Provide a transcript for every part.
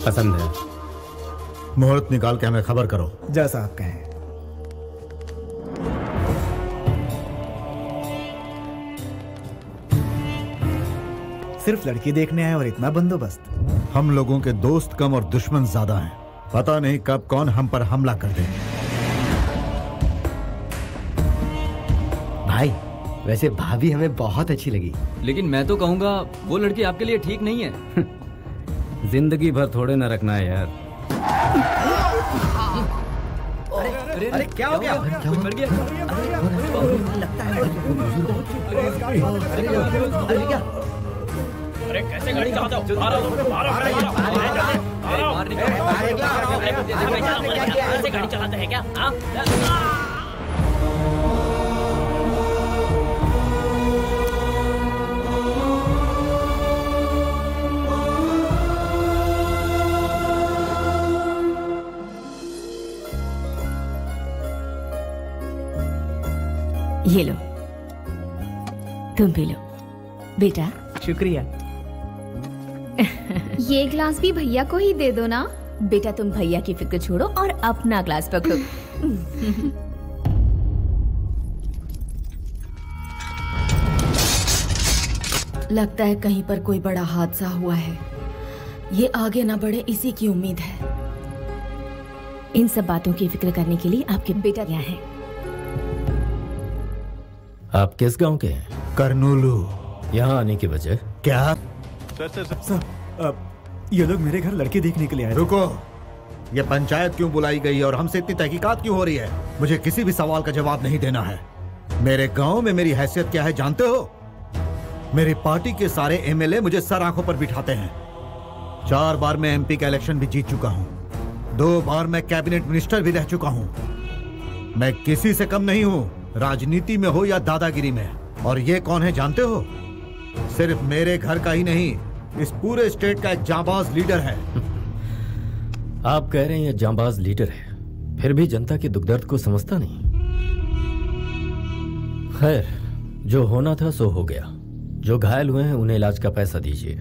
पसंद है। मुहूर्त निकाल के हमें खबर करो। जैसा आप कहें। सिर्फ लड़की देखने आए और इतना बंदोबस्त? हम लोगों के दोस्त कम और दुश्मन ज्यादा हैं। पता नहीं कब कौन हम पर हमला कर दे। भाई वैसे भाभी हमें बहुत अच्छी लगी, लेकिन मैं तो कहूंगा वो लड़की आपके लिए ठीक नहीं है। जिंदगी भर थोड़े न रखना है यार। अरे क्या हो गया? मर गया? लगता है अरे कैसे गाड़ी चलाते हो? कैसे गाड़ी चलाते हैं क्या? ये लो, तुम भी लो बेटा। शुक्रिया। ये ग्लास भी भैया को ही दे दो ना। बेटा तुम भैया की फिक्र छोड़ो और अपना ग्लास पकड़ो। लगता है कहीं पर कोई बड़ा हादसा हुआ है। ये आगे ना बढ़े इसी की उम्मीद है। इन सब बातों की फिक्र करने के लिए आपके बेटा यहाँ हैं। आप किस गांव के हैं? करनूलू। यहाँ आने की वजह क्या? सर, ये लोग मेरे घर लड़की देखने के लिए आए। रुको, ये पंचायत क्यों बुलाई गई और हमसे इतनी तहकीकात क्यों हो रही है? मुझे किसी भी सवाल का जवाब नहीं देना है। मेरे गांव में मेरी हैसियत क्या है जानते हो? मेरी पार्टी के सारे एमएलए मुझे सर आंखों पर बिठाते हैं। 4 बार मैं एमपी का इलेक्शन भी जीत चुका हूँ। 2 बार मैं कैबिनेट मिनिस्टर भी रह चुका हूँ। मैं किसी से कम नहीं हूँ, राजनीति में हो या दादागिरी में। और ये कौन है जानते हो? सिर्फ मेरे घर का ही नहीं, इस पूरे स्टेट का एक जांबाज लीडर है। आप कह रहे हैं ये जांबाज लीडर है, फिर भी जनता के दुख दर्द को समझता नहीं। खैर, जो होना था सो हो गया। जो घायल हुए हैं उन्हें इलाज का पैसा दीजिए।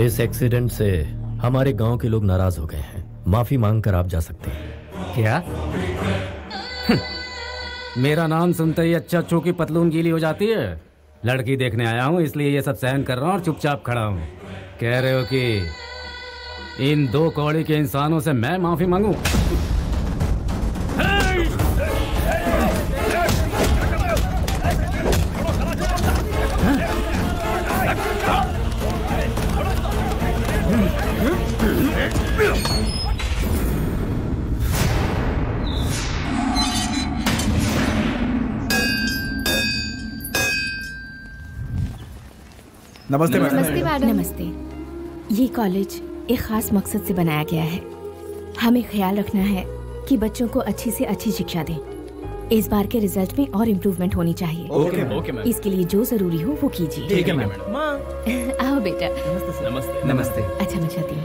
इस एक्सीडेंट से हमारे गांव के लोग नाराज हो गए हैं। माफी मांगकर आप जा सकते हैं। क्या? मेरा नाम सुनते ही अच्छा चो की पतलून गीली हो जाती है। लड़की देखने आया हूँ इसलिए ये सब सहन कर रहा हूँ और चुपचाप खड़ा हूँ। कह रहे हो कि इन 2 कौड़ी के इंसानों से मैं माफी मांगू? नमस्ते मैडम। नमस्ते मैडम। नमस्ते। ये कॉलेज एक खास मकसद से बनाया गया है। हमें ख्याल रखना है कि बच्चों को अच्छी से अच्छी शिक्षा दें। इस बार के रिजल्ट में और इम्प्रूवमेंट होनी चाहिए। Okay ma'am. इसके लिए जो जरूरी हो वो कीजिए। ठीक है मैम। आओ बेटा। नमस्ते। नमस्ते। अच्छा मैं जाती हूँ।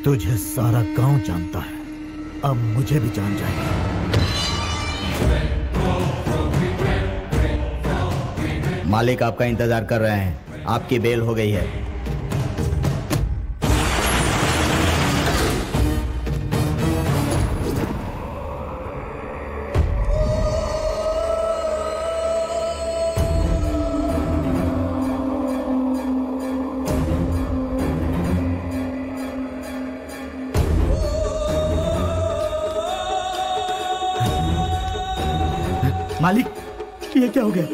तुझे सारा गांव जानता है, अब मुझे भी जान जाएगा। मालिक आपका इंतजार कर रहे हैं। आपकी बेल हो गई है। मालिक, ये क्या हो गया?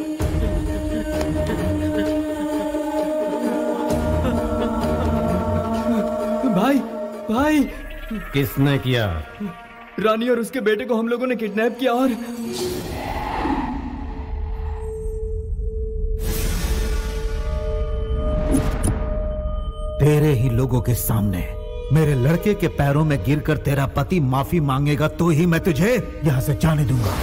भाई भाई, किसने किया? रानी और उसके बेटे को हम लोगों ने किडनैप किया और तेरे ही लोगों के सामने मेरे लड़के के पैरों में गिरकर तेरा पति माफी मांगेगा तो ही मैं तुझे यहां से जाने दूंगा।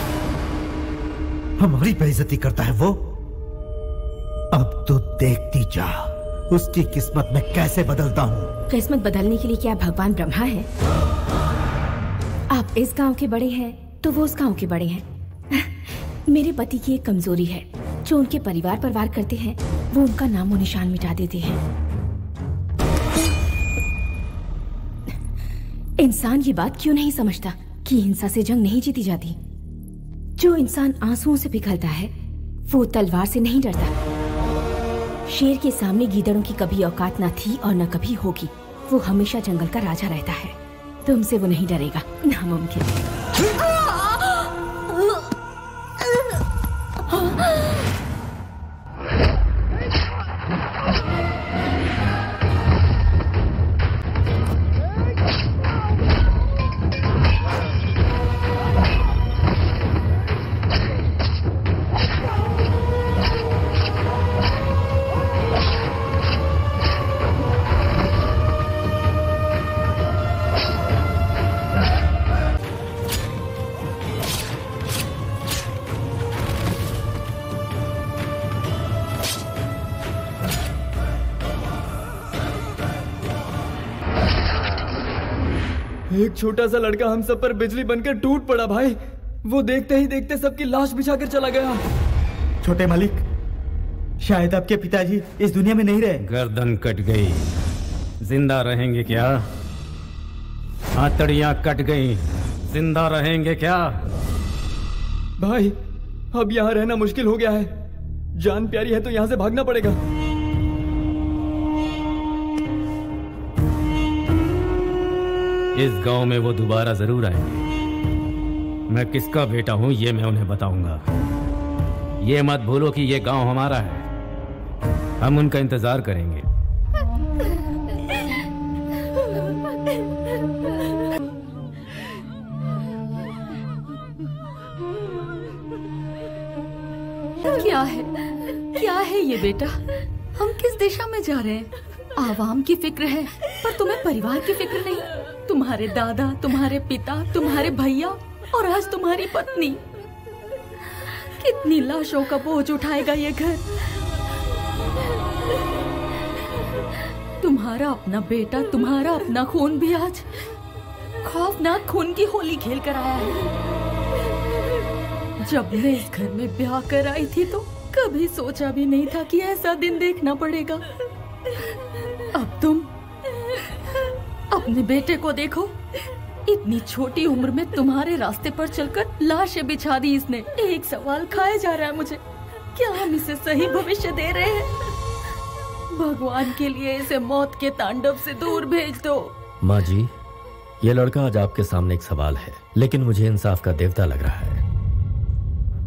हमारी बेइज्जती करता है वो। अब तो देखती जा उसकी किस्मत में कैसे बदलता हूँ। किस्मत बदलने के लिए क्या भगवान ब्रह्मा है? आप इस गांव के बड़े हैं तो वो उस गांव के बड़े हैं। मेरे पति की एक कमजोरी है, जो उनके परिवार पर वार करते हैं वो उनका नामो निशान मिटा देते हैं। इंसान ये बात क्यों नहीं समझता कि हिंसा से जंग नहीं जीती जाती। जो इंसान आंसुओं से पिघलता है वो तलवार से नहीं डरता। शेर के सामने गीदड़ों की कभी औकात न थी और न कभी होगी। वो हमेशा जंगल का राजा रहता है। तुमसे वो नहीं डरेगा, नामुमकिन। एक छोटा सा लड़का हम सब पर बिजली बनकर टूट पड़ा भाई। वो देखते ही देखते सबकी लाश बिछाकर चला गया। छोटे मालिक, शायद आपके पिताजी इस दुनिया में नहीं रहे। गर्दन कट गई, जिंदा रहेंगे क्या? हथड़ियां कट गई, जिंदा रहेंगे क्या? भाई अब यहाँ रहना मुश्किल हो गया है। जान प्यारी है तो यहाँ से भागना पड़ेगा। इस गांव में वो दोबारा जरूर आएंगे। मैं किसका बेटा हूं ये मैं उन्हें बताऊंगा। ये मत भूलो कि ये गांव हमारा है। हम उनका इंतजार करेंगे। क्या है ये बेटा? हम किस दिशा में जा रहे हैं? आवाम की फिक्र है पर तुम्हें परिवार की फिक्र नहीं। तुम्हारे दादा, तुम्हारे पिता, तुम्हारे भैया और आज तुम्हारी पत्नी। कितनी लाशों का बोझ उठाएगा ये घर? तुम्हारा अपना बेटा, तुम्हारा अपना खून भी आज खौफनाक खून की होली खेल कर आया है। जब मैं इस घर में ब्याह कर आई थी तो कभी सोचा भी नहीं था कि ऐसा दिन देखना पड़ेगा। अब तुम अपने बेटे को देखो, इतनी छोटी उम्र में तुम्हारे रास्ते पर चलकर लाशें बिछा दी इसने। एक सवाल खाया जा रहा है मुझे, क्या हम इसे सही भविष्य दे रहे हैं? भगवान के लिए इसे मौत के तांडव से दूर भेज दो। माँ जी, ये लड़का आज आपके सामने एक सवाल है, लेकिन मुझे इंसाफ का देवता लग रहा है।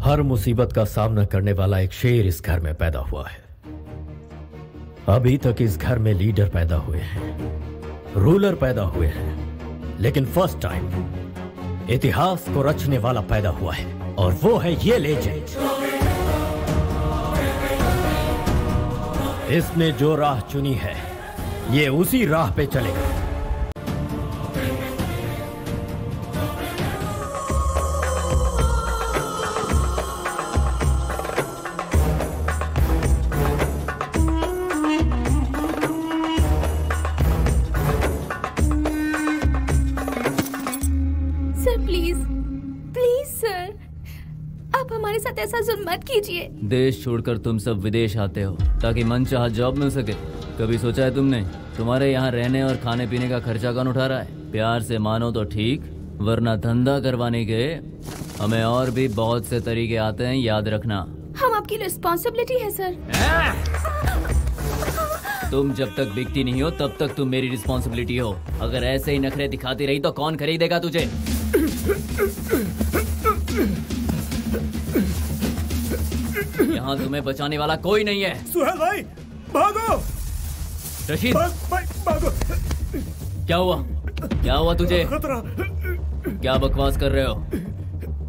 हर मुसीबत का सामना करने वाला एक शेर इस घर में पैदा हुआ है। अभी तक इस घर में लीडर पैदा हुए हैं, रूलर पैदा हुए हैं, लेकिन फर्स्ट टाइम इतिहास को रचने वाला पैदा हुआ है और वो है ये लेजेंड। इसने जो राह चुनी है ये उसी राह पे चलेगा। ऐसा जुल्म मत कीजिए। देश छोड़कर तुम सब विदेश आते हो ताकि मनचाहा जॉब मिल सके। कभी सोचा है तुमने तुम्हारे यहाँ रहने और खाने पीने का खर्चा कौन उठा रहा है? प्यार से मानो तो ठीक, वरना धंधा करवाने के हमें और भी बहुत से तरीके आते हैं, याद रखना। हम आपकी रिस्पॉन्सिबिलिटी है सर। तुम जब तक बिकती नहीं हो तब तक तुम मेरी रिस्पॉन्सिबिलिटी हो। अगर ऐसे ही नखरे दिखाती रही तो कौन खरीदेगा तुझे? यहाँ तुम्हें बचाने वाला कोई नहीं है। सुहेल भाई भागो! रशीद भागो! क्या हुआ? क्या हुआ तुझे? खतरा! क्या बकवास कर रहे हो?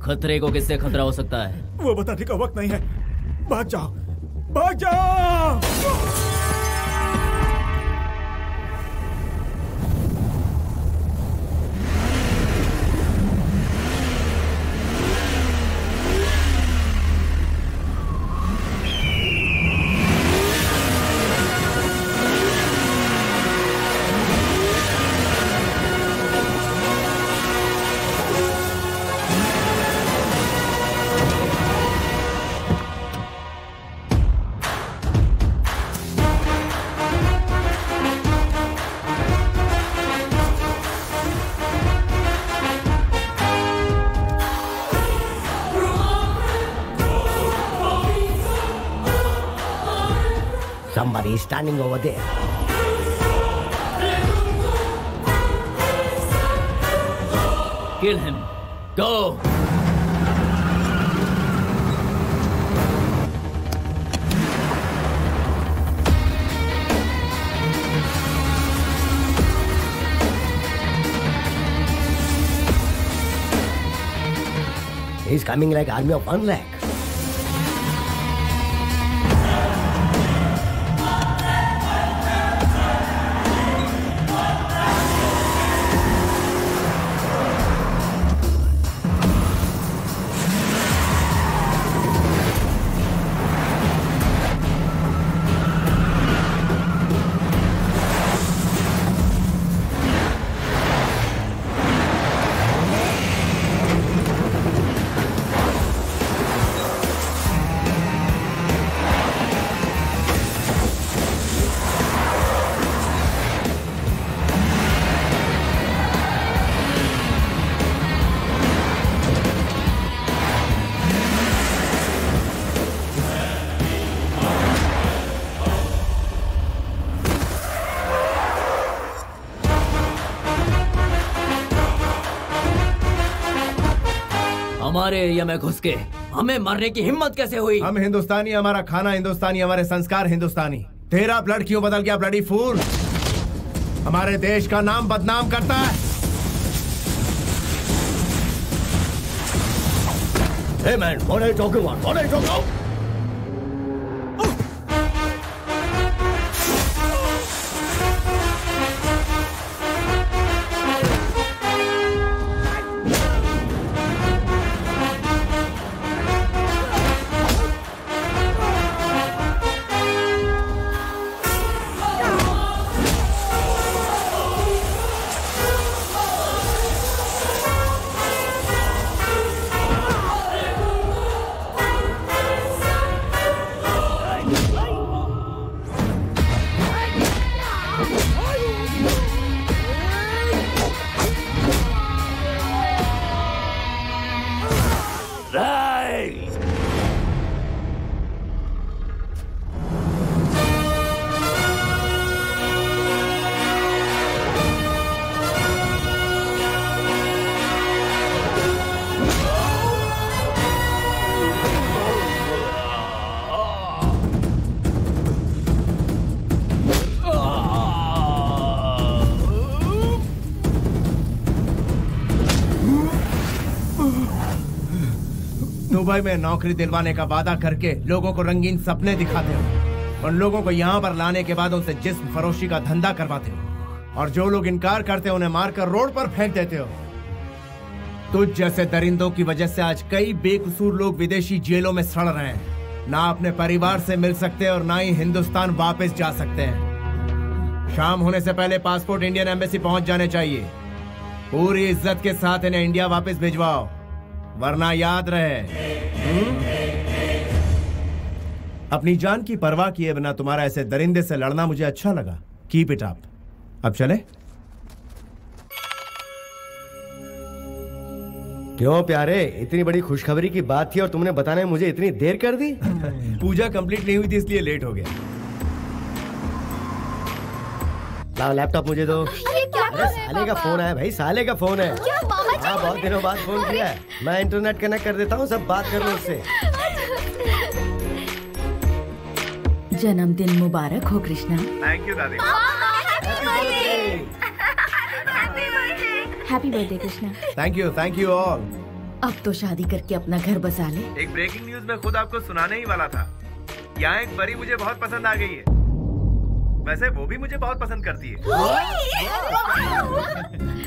खतरे को किससे खतरा हो सकता है? वो बताने का वक्त नहीं है। भाग जाओ! भाग जाओ! Somebody is standing over there. Kill him. Go. He's coming like army of 1 lakh. हमारे एरिया में घुस के हमें मारने की हिम्मत कैसे हुई? हम हिंदुस्तानी, हमारा खाना हिंदुस्तानी, हमारे संस्कार हिंदुस्तानी। तेरा ब्लड क्यों बदल गया ब्लडी फूल? हमारे देश का नाम बदनाम करता है। Hey man, what are you talking about? What are you talking about? Dubai में नौकरी दिलवाने का वादा करके लोगों को रंगीन सपने दिखाते हो। उन लोगों को यहाँ पर लाने के बाद उनसे जिस्म फरोशी का धंधा करवाते हो और जो लोग इनकार करते हो उन्हें मारकर रोड पर फेंक देते हो। तुझ जैसे दरिंदों की वजह से आज कई बेकसूर लोग विदेशी जेलों में सड़ रहे हैं। ना अपने परिवार से मिल सकते और ना ही हिंदुस्तान वापस जा सकते हैं। शाम होने से पहले पासपोर्ट इंडियन एम्बेसी पहुंच जाने चाहिए। पूरी इज्जत के साथ इन्हें इंडिया वापस भिजवाओ, वरना याद रहे अपनी जान की परवाह किए बिना तुम्हारा ऐसे दरिंदे से लड़ना मुझे अच्छा लगा। Keep it up. अब चले? क्यों प्यारे, इतनी बड़ी खुशखबरी की बात थी और तुमने बताने में मुझे इतनी देर कर दी? पूजा कंप्लीट नहीं हुई थी इसलिए लेट हो गया। लाओ लैपटॉप मुझे दो। अरे साले का फोन है भाई, साले का फोन है। हाँ, बहुत दिनों बाद फोन किया है। मैं इंटरनेट कनेक्ट कर देता हूँ, सब बात कर लो उससे। जन्मदिन मुबारक हो कृष्णा। थैंक यू दादी। Happy birthday Krishna. Thank you all. अब तो शादी करके अपना घर बसा ले। एक ब्रेकिंग न्यूज मैं खुद आपको सुनाने ही वाला था। यहाँ एक परी मुझे बहुत पसंद आ गई है। वैसे वो भी मुझे बहुत पसंद करती है।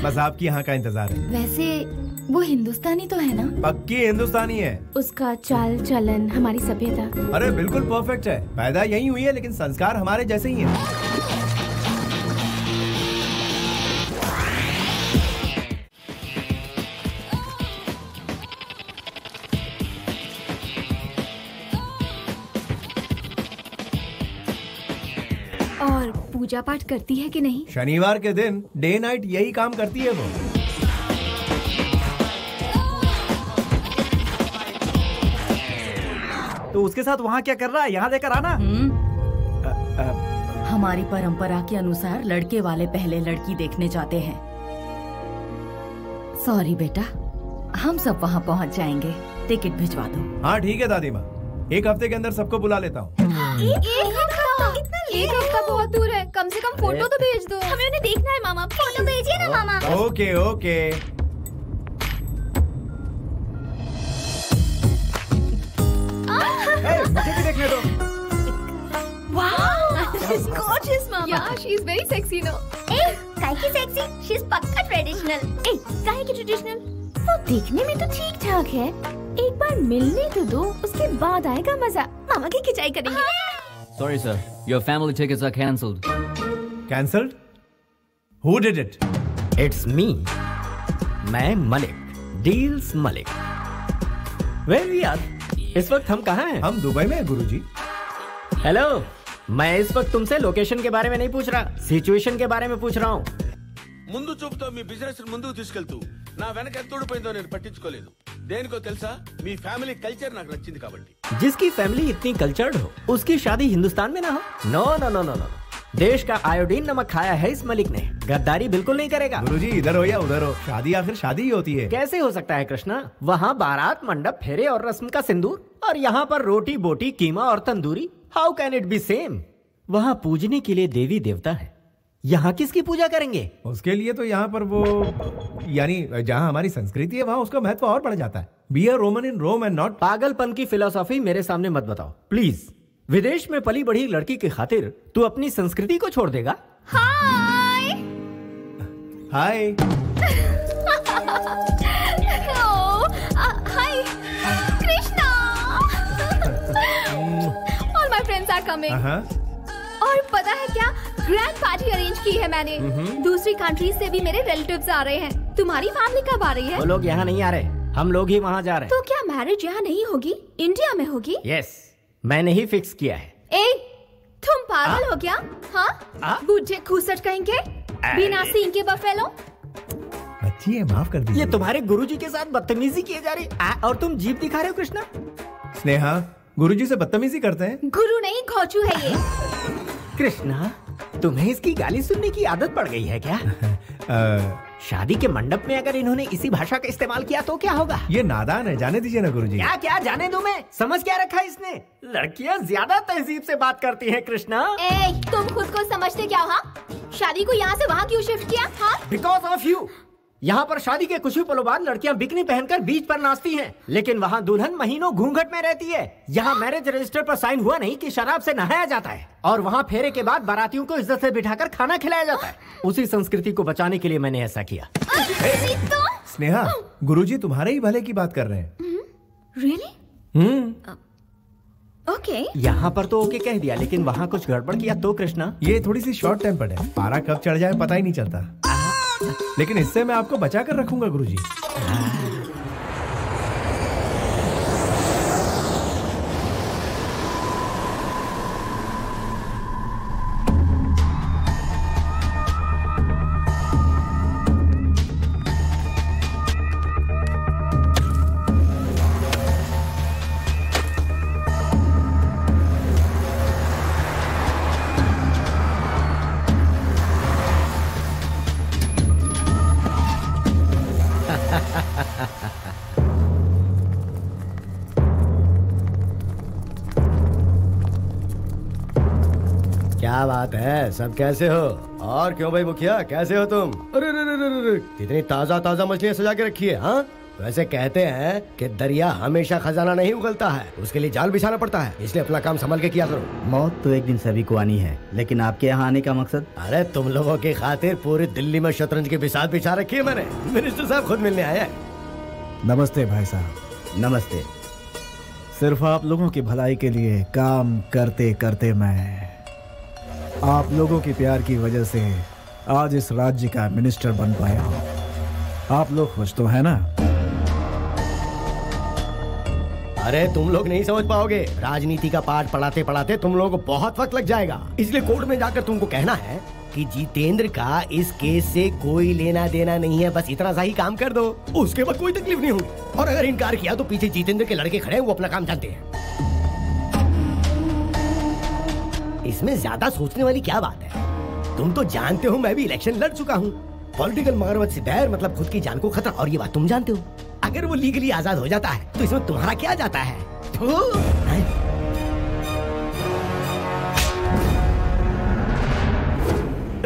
बस आपकी यहाँ का इंतजार है। वैसे वो हिंदुस्तानी तो है ना? पक्की हिंदुस्तानी है। उसका चाल चलन, हमारी सभ्यता। अरे बिल्कुल परफेक्ट है। पैदा यही हुई है लेकिन संस्कार हमारे जैसे ही हैं। और पूजा पाठ करती है कि नहीं? शनिवार के दिन डे नाइट यही काम करती है वो। तो उसके साथ वहाँ क्या कर रहा है? यहाँ लेकर आना। हमारी परंपरा के अनुसार लड़के वाले पहले लड़की देखने जाते हैं। सॉरी बेटा, हम सब वहाँ पहुँच जाएंगे। टिकट भिजवा दो। हाँ ठीक है दादी माँ, एक हफ्ते के अंदर सबको बुला लेता हूँ। एक हफ्ता बहुत दूर है, कम से कम फोटो तो भेज दो। हमें उन्हें देखना है मामा, फोटो भेजिए ना मामा। Okay okay. मुझे भी देखने दो। Wow, she's gorgeous, mama. Yeah, she's very sexy, no? काहे की सेक्सी? She's पक्का ट्रेडिशनल। काहे की ट्रेडिशनल? वो देखने में तो ठीक ठाक है, एक बार मिलने तो दो, उसके बाद आएगा मजा। मामा की खिंचाई करेंगे। Sorry sir, your family tickets are cancelled. Cancelled? Who did it? It's me. मैं Malik, deals Malik. Where we are? इस वक्त हम कहाँ हैं? हम दुबई में हैं गुरुजी। हेलो, मैं इस वक्त तुमसे लोकेशन के बारे में नहीं पूछ रहा, सिचुएशन के बारे में पूछ रहा हूँ। ముందు చూపుతో మీ బిజినెస్ ముందుకు తీసుకెళ్తూ నా వెనక ఎంత ఊడిపోయిందో నేను పట్టించుకోలేదు। దేనికో తెలుసా, మీ ఫ్యామిలీ కల్చర్ నాకు నచ్చింది కాబట్టి। जिसकी फैमिली इतनी कल्चर्ड हो, उसकी शादी हिंदुस्तान में ना हो? No no no no no, देश का आयोडीन नमक खाया है इस मलिक ने, गद्दारी बिल्कुल नहीं करेगा। गुरुजी इधर हो या उधर हो, शादी आखिर शादी ही होती है। कैसे हो सकता है कृष्णा? वहाँ बारात, मंडप, फेरे और रस्म का सिंदूर, और यहाँ पर रोटी बोटी, कीमा और tandoori. How can it be same? वहाँ पूजने के लिए देवी देवता है, यहाँ किसकी पूजा करेंगे? उसके लिए तो यहाँ पर वो, यानी जहाँ हमारी संस्कृति है वहाँ उसका महत्व और बढ़ जाता है। Be a Roman in Rome and not. पागलपन की फिलोसॉफी मेरे सामने मत बताओ प्लीज। विदेश में पली बढ़ी लड़की की खातिर तू अपनी संस्कृति को छोड़ देगा? हाय हाय हाय Krishna. All my friends are coming. और पता है क्या, ग्रैंड पार्टी अरेंज की है मैंने। दूसरी कंट्री से भी मेरे रिलेटिव्स आ रहे हैं। तुम्हारी फैमिली कब आ रही है? वो लोग यहाँ नहीं आ रहे, हम लोग ही वहाँ जा रहे हैं। तो क्या मैरिज यहाँ नहीं होगी, इंडिया में होगी? यस, मैंने ही फिक्स किया है। तुम पागल हो क्या? हाँ, बूढ़े खूसट कहेंगे, बिना सींग के बफेलो। बच्ची है, माफ कर दीजिए। ये तुम्हारे गुरुजी के साथ बदतमीजी किए जा रही, और तुम जीप दिखा रहे हो कृष्णा। स्नेहा, गुरुजी से बदतमीजी करते हैं? गुरु नहीं, खोचू है ये। कृष्णा, तुम्हें इसकी गाली सुनने की आदत पड़ गई है क्या? शादी के मंडप में अगर इन्होंने इसी भाषा का इस्तेमाल किया तो क्या होगा? ये नादान है, जाने दीजिए ना गुरुजी। क्या क्या जाने दूं मैं? समझ क्या रखा है इसने? लड़कियां ज्यादा तहजीब से बात करती हैं कृष्णा। तुम खुद को समझते क्या हो? हाँ, शादी को यहाँ से वहाँ क्यों शिफ्ट किया? हाँ, बिकॉज ऑफ यू। यहाँ पर शादी के कुछ ही पलों बाद लड़कियां बिकनी पहनकर बीच पर नाचती हैं, लेकिन वहाँ दुल्हन महीनों घूंघट में रहती है। यहाँ मैरिज रजिस्टर पर साइन हुआ नहीं कि शराब से नहाया जाता है, और वहाँ फेरे के बाद बारातियों को इज्जत से बिठाकर खाना खिलाया जाता है। उसी संस्कृति को बचाने के लिए मैंने ऐसा किया। स्नेहा, गुरुजी तुम्हारे ही भले की बात कर रहे हैं। Really? ओके। यहाँ पर तो ओके कह दिया, लेकिन वहाँ कुछ गड़बड़ किया तो कृष्णा? ये थोड़ी सी शॉर्ट टेम्पर्ड है, पारा कब चढ़ जाए पता ही नहीं चलता। लेकिन इससे मैं आपको बचा कर रखूंगा गुरुजी। क्या बात है, सब कैसे हो? और क्यों भाई मुखिया, कैसे हो तुम? अरे कितनी ताजा ताजा मछलियाँ सजा के रखी है। हाँ, वैसे कहते हैं कि दरिया हमेशा खजाना नहीं उगलता है, उसके लिए जाल बिछाना पड़ता है, इसलिए अपना काम संभल के किया करो। मौत तो एक दिन सभी को आनी है, लेकिन आपके यहाँ आने का मकसद? अरे तुम लोगों की खातिर पूरी दिल्ली में शतरंज की बिसात बिछा रखी है मैंने। मिनिस्टर साहब खुद मिलने आया है। नमस्ते भाई साहब। नमस्ते। सिर्फ आप लोगों की भलाई के लिए काम करते करते मैं आप लोगों के प्यार की वजह से आज इस राज्य का मिनिस्टर बन पाया हूँ। आप लोग खुश तो है ना? अरे तुम लोग नहीं समझ पाओगे, राजनीति का पाठ पढ़ाते पढ़ाते तुम लोगों को बहुत वक्त लग जाएगा, इसलिए कोर्ट में जाकर तुमको कहना है कि जितेंद्र का इस केस से कोई लेना देना नहीं है, बस इतना सा ही काम कर दो, उसके बाद कोई तकलीफ नहीं होगी। और अगर इनकार किया तो पीछे जितेंद्र के लड़के खड़े हैं, वो अपना काम जानते हैं। इसमें ज्यादा सोचने वाली क्या बात है? तुम तो जानते हो मैं भी इलेक्शन लड़ चुका हूँ। पॉलिटिकल मगरमच्छ से डर मतलब खुद की जान को खतरा, और ये बात तुम जानते हो। अगर वो लीगली आजाद हो जाता है तो इसमें तुम्हारा क्या जाता है?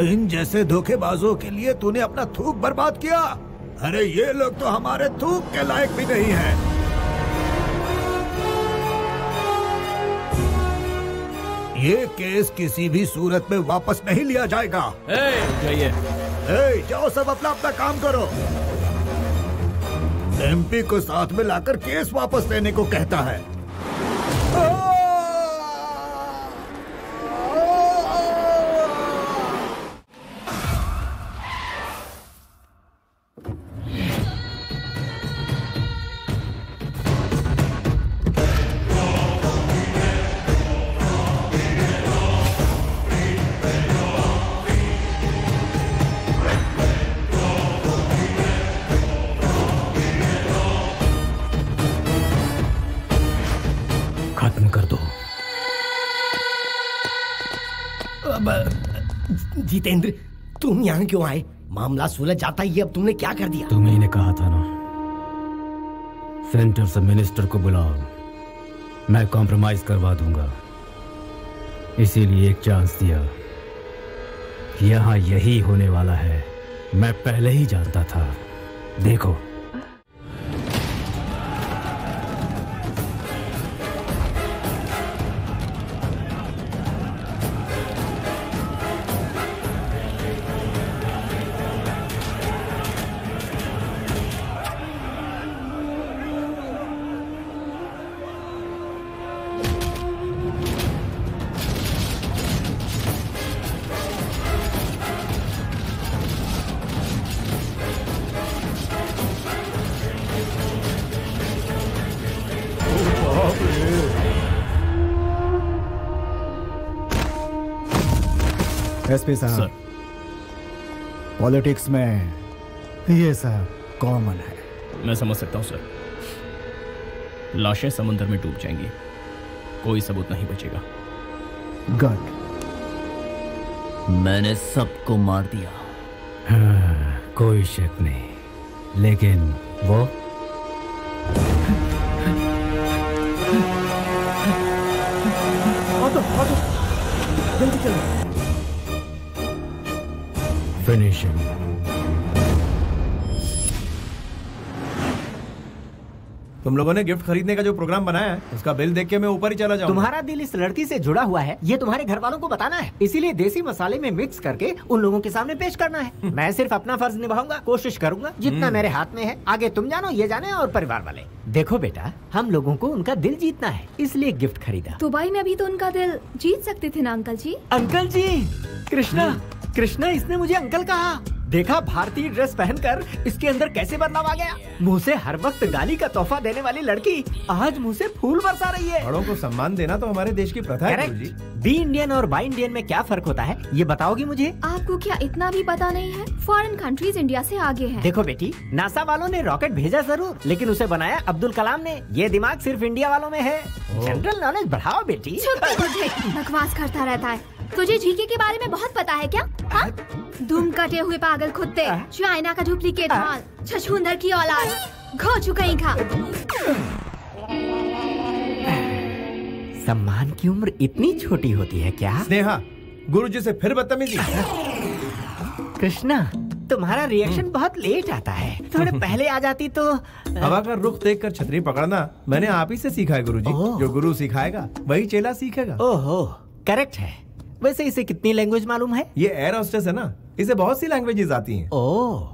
इन जैसे धोखेबाजों के लिए तूने अपना थूक बर्बाद किया। अरे ये लोग तो हमारे थूक के लायक भी नहीं हैं। ये केस किसी भी सूरत में वापस नहीं लिया जाएगा। जाइए। जाओ सब अपना अपना काम करो। एमपी को साथ में लाकर केस वापस लेने को कहता है। जितेंद्र, तुम यहाँ क्यों आए? मामला सुलझ जाता ये अब तुमने क्या कर दिया? तुम्ही ने कहा था ना, सेंटर से मिनिस्टर को बुलाओ, मैं कॉम्प्रोमाइज करवा दूंगा। इसीलिए एक चांस दिया। यहाँ यही होने वाला है, मैं पहले ही जानता था। देखो एसपी साहब, पॉलिटिक्स में ये सब कॉमन है। मैं समझ सकता हूँ सर। लाशें समुद्र में डूब जाएंगी, कोई सबूत नहीं बचेगा। गॉड, मैंने सबको मार दिया। हाँ, कोई शक नहीं, लेकिन वो जल्दी चलो। फिनिशिंग। तुम लोगों ने गिफ्ट खरीदने का जो प्रोग्राम बनाया है उसका बिल देख के मैं ऊपर ही चला जाऊंगा। तुम्हारा दिल इस लड़की से जुड़ा हुआ है, ये तुम्हारे घर वालों को बताना है, इसीलिए देसी मसाले में मिक्स करके उन लोगों के सामने पेश करना है। मैं सिर्फ अपना फर्ज निभाऊंगा, कोशिश करूंगा जितना मेरे हाथ में है। आगे तुम जानो, ये जाने और परिवार वाले। देखो बेटा, हम लोगों को उनका दिल जीतना है, इसलिए गिफ्ट खरीदा। दुबई में भी तो उनका दिल जीत सकते थे ना अंकल जी। अंकल जी, कृष्णा, कृष्णा, इसने मुझे अंकल कहा। देखा भारतीय ड्रेस पहनकर इसके अंदर कैसे बदलाव आ गया। मुंह से हर वक्त गाली का तोहफा देने वाली लड़की आज मुंह से फूल बरसा रही है। बड़ों को सम्मान देना तो हमारे देश की प्रथा है गुरुजी। बी इंडियन और बाई इंडियन में क्या फर्क होता है, ये बताओगी मुझे? आपको क्या इतना भी पता नहीं है? फॉरेन कंट्रीज इंडिया से आगे हैं। देखो बेटी, नासा वालों ने रॉकेट भेजा जरूर, लेकिन उसे बनाया अब्दुल कलाम ने। ये दिमाग सिर्फ इंडिया वालों में है। जनरल नॉलेज बढ़ाओ बेटी। बकवास करता रहता है। तुझे जीके के बारे में बहुत पता है क्या? हाँ? दुम कटे हुए पागल कुत्ते, चाइना का डुप्लीकेट माल, छछूंदर की औलाद, घो चुका खा। सम्मान की उम्र इतनी छोटी होती है क्या? स्नेहा, गुरुजी से फिर बदतमीजी। कृष्णा, तुम्हारा रिएक्शन बहुत लेट आता है, थोड़े पहले आ जाती तो। हवा का रुख देखकर छतरी पकड़ना मैंने आप ही से सीखा है गुरुजी। जो गुरु सिखाएगा वही चेला सीखेगा। ओहो, करेक्ट है। वैसे इसे कितनी लैंग्वेज मालूम है? ये एयर होस्टेस है ना, इसे बहुत सी लैंग्वेजेस आती हैं। ओह,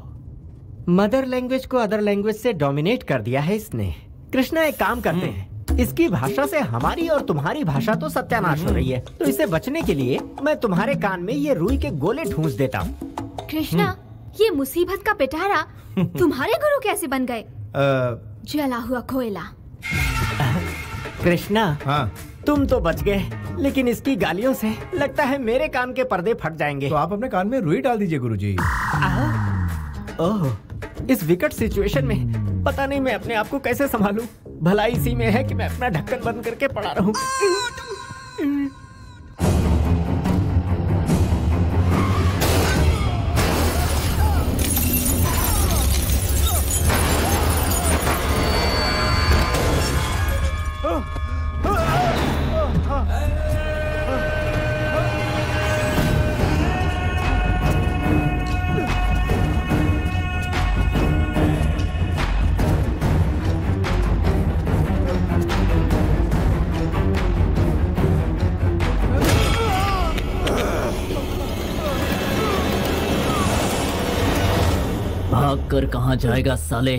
मदर लैंग्वेज को अदर लैंग्वेज से डोमिनेट कर दिया है इसने। कृष्णा, एक काम करते हैं, इसकी भाषा से हमारी और तुम्हारी भाषा तो सत्यानाश हो रही है, तो इससे बचने के लिए मैं तुम्हारे कान में ये रुई के गोले ठूंस देता हूँ। कृष्णा, ये मुसीबत का पिटारा तुम्हारे गुरु कैसे बन गए? जला हुआ कोयला। कृष्णा, हाँ? तुम तो बच गए, लेकिन इसकी गालियों से लगता है मेरे कान के पर्दे फट जाएंगे। तो आप अपने कान में रुई डाल दीजिए गुरुजी। ओह, इस विकट सिचुएशन में पता नहीं मैं अपने आप को कैसे संभालूं। भलाई इसी में है कि मैं अपना ढक्कन बंद करके पड़ा रहूं। कर कहां जाएगा साले?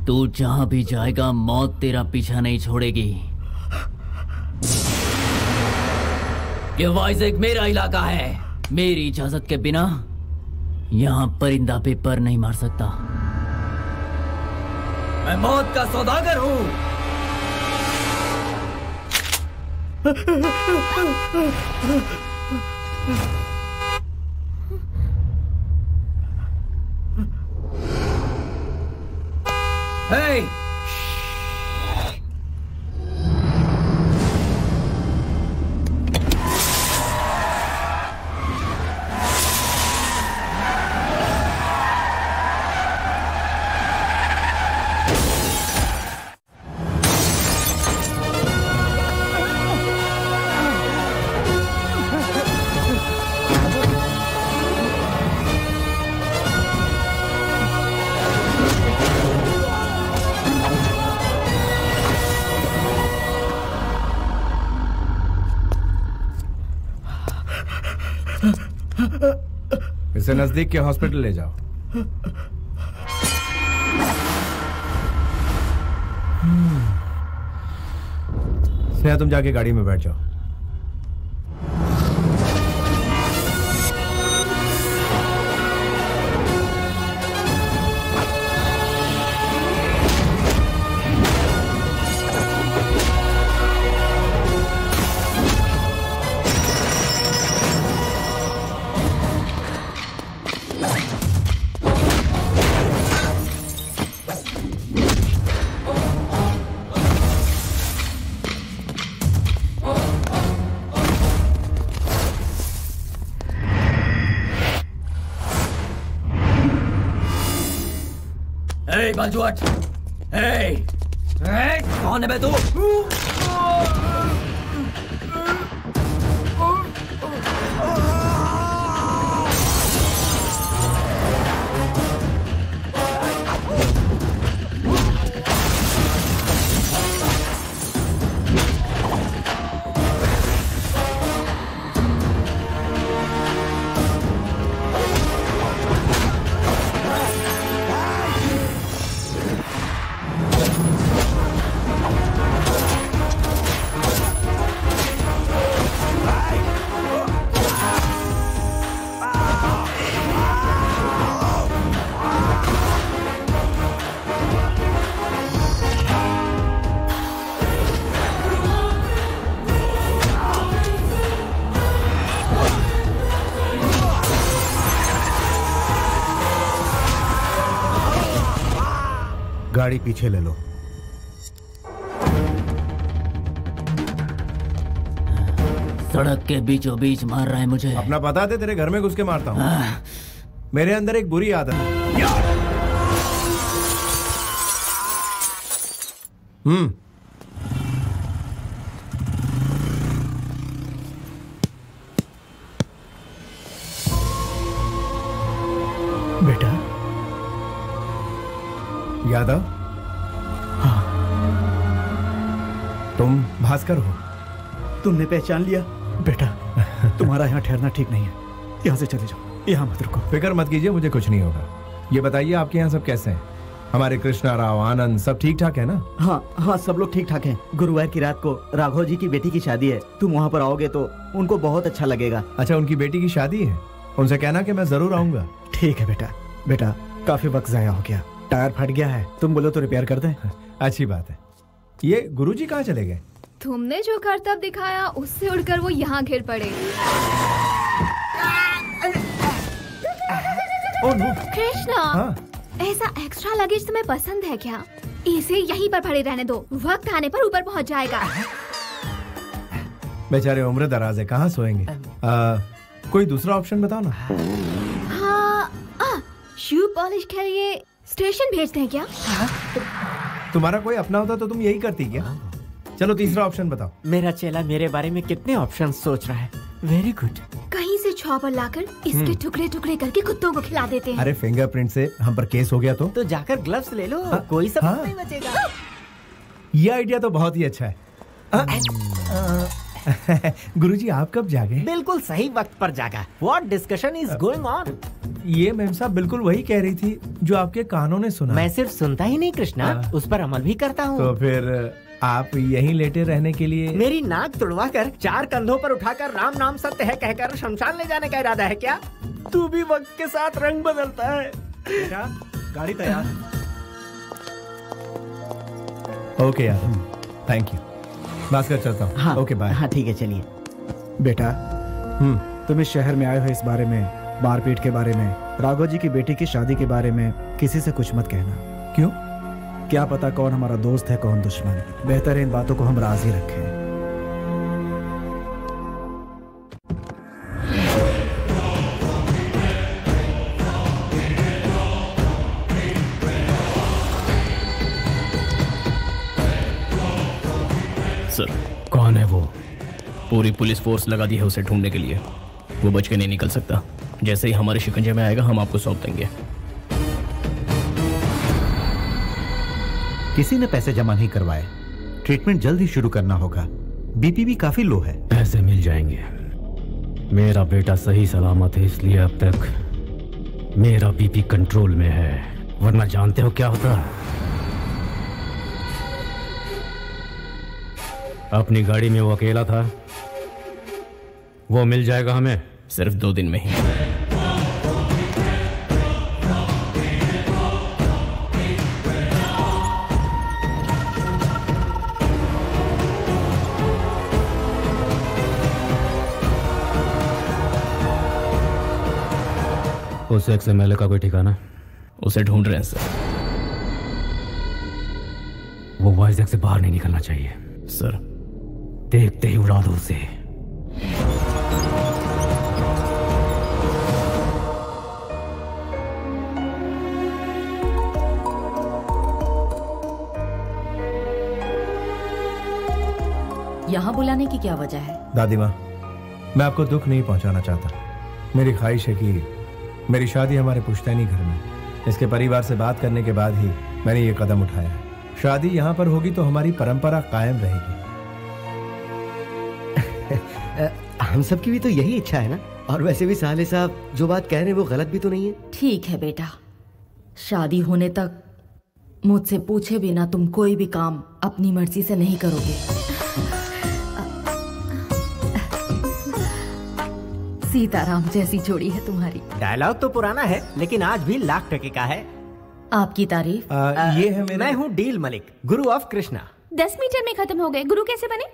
तू जहां भी जाएगा मौत तेरा पीछा नहीं छोड़ेगी। ये वाइज़ेक मेरा इलाका है। मेरी इजाजत के बिना यहां परिंदा भी पर नहीं मार सकता। मैं मौत का सौदागर हूं। Hey! इसे नजदीक के हॉस्पिटल ले जाओ। स्नेहा तुम जाके गाड़ी में बैठ जाओ। बाजूट, कौन है बे तू? गाड़ी पीछे ले लो। सड़क के बीचों बीच मार रहा है मुझे। अपना बता दे, तेरे घर में घुस के मारता हूँ। मेरे अंदर एक बुरी आदत है। बेटा यादव, हाँ, तुम भास्कर हो? तुमने पहचान लिया? बेटा तुम्हारा यहाँ ठहरना ठीक नहीं है, यहाँ से चले जाओ, यहाँ मत रुको। फिक्र मत कीजिए, मुझे कुछ नहीं होगा। ये बताइए आपके यहाँ सब कैसे हैं? हमारे कृष्णा राव, आनंद सब ठीक ठाक है ना? हाँ हाँ, सब लोग ठीक ठाक हैं। गुरुवार की रात को राघव जी की बेटी की शादी है, तुम वहाँ पर आओगे तो उनको बहुत अच्छा लगेगा। अच्छा, उनकी बेटी की शादी है? उनसे कहना कि मैं जरूर आऊंगा। ठीक है बेटा। बेटा काफी वक्त जाया हो गया, टायर फट गया है, तुम बोलो तो रिपेयर कर दें। अच्छी बात है। ये गुरुजी कहाँ चले गए? तुमने जो करतब दिखाया उससे उड़कर वो यहाँ घिर पड़े। कृष्णा, ऐसा एक्स्ट्रा लगेज तुम्हें पसंद है क्या? इसे यहीं पर पड़े रहने दो, वक्त आने पर ऊपर पहुँच जाएगा। बेचारे उम्र दराज है, कहाँ सोएंगे? कोई दूसरा ऑप्शन बताओ ना। हाँ, शू पॉलिश के लिए स्टेशन भेजते हैं क्या? तुम्हारा कोई अपना होता तो तुम यही करती क्या? चलो तीसरा ऑप्शन बताओ। मेरा चेला मेरे बारे में कितने ऑप्शन सोच रहा है। Very good. कहीं से चॉपर लाकर इसके टुकड़े टुकड़े करके कुत्तों को खिला देते हैं। अरे फिंगरप्रिंट से हम पर केस हो गया तो जाकर ग्लव्स ले लो, कोई सबूत नहीं बचेगा। ये आइडिया तो बहुत ही अच्छा है। गुरुजी आप कब जागे? बिल्कुल सही वक्त पर जागा। What discussion is going on? ये मैम साहब बिल्कुल वही कह रही थी जो आपके कानों ने सुना। मैं सिर्फ सुनता ही नहीं कृष्णा, उस पर अमल भी करता हूँ। तो फिर आप यहीं लेटे रहने के लिए? मेरी नाक तुड़वा कर 4 कंधों पर उठाकर राम नाम सत्य है कहकर शमशान ले जाने का इरादा है क्या? तू भी वक्त के साथ रंग बदलता है। बेटा गाड़ी तैयार। ओके यार, थैंक यू। भास्कर चलता हूँ। हाँ, ओके बाय। हाँ ठीक है, चलिए। बेटा तुम इस शहर में आए हो इस बारे में, मारपीट के बारे में, राघव जी की बेटी की शादी के बारे में किसी से कुछ मत कहना। क्यों? क्या पता कौन हमारा दोस्त है कौन दुश्मन। बेहतर है इन बातों को हम राज ही रखें। सर कौन है वो? पूरी पुलिस फोर्स लगा दी है उसे ढूंढने के लिए। वो बच के नहीं निकल सकता। जैसे ही हमारे शिकंजे में आएगा हम आपको सौंप देंगे। किसी ने पैसे जमा नहीं करवाए। ट्रीटमेंट जल्द ही शुरू करना होगा। बीपी भी काफी लो है। पैसे मिल जाएंगे। मेरा बेटा सही सलामत है, इसलिए अब तक मेरा बीपी कंट्रोल में है, वरना जानते हो क्या होता? अपनी गाड़ी में वो अकेला था। वो मिल जाएगा हमें सिर्फ 2 दिन में ही। उस XMLA का कोई ठिकाना? उसे ढूंढ रहे हैं सर। वो वाइजैक से बाहर नहीं निकलना चाहिए सर। देखते ही उड़ा दो उसे। यहाँ बुलाने की क्या वजह है? दादी माँ, मैं आपको दुख नहीं पहुंचाना चाहता। मेरी ख्वाहिश है कि मेरी शादी हमारे पुश्तैनी घर में। इसके परिवार से बात करने के बाद ही मैंने ये कदम उठाया है। शादी यहाँ पर होगी तो हमारी परंपरा कायम रहेगी। हम सबकी भी तो यही इच्छा है ना। और वैसे भी साले साहब जो बात कह रहे हैं वो गलत भी तो नहीं है। ठीक है बेटा, शादी होने तक मुझसे पूछे बिना तुम कोई भी काम अपनी मर्जी से नहीं करोगे। सीताराम जैसी जोड़ी है तुम्हारी। डायलॉग तो पुराना है लेकिन आज भी लाख टके का है। आपकी तारीफ। ये है मेरा। मैं हूँ deal Malik, Guru of Krishna. 10 metre में खत्म हो गए। गुरु कैसे बने?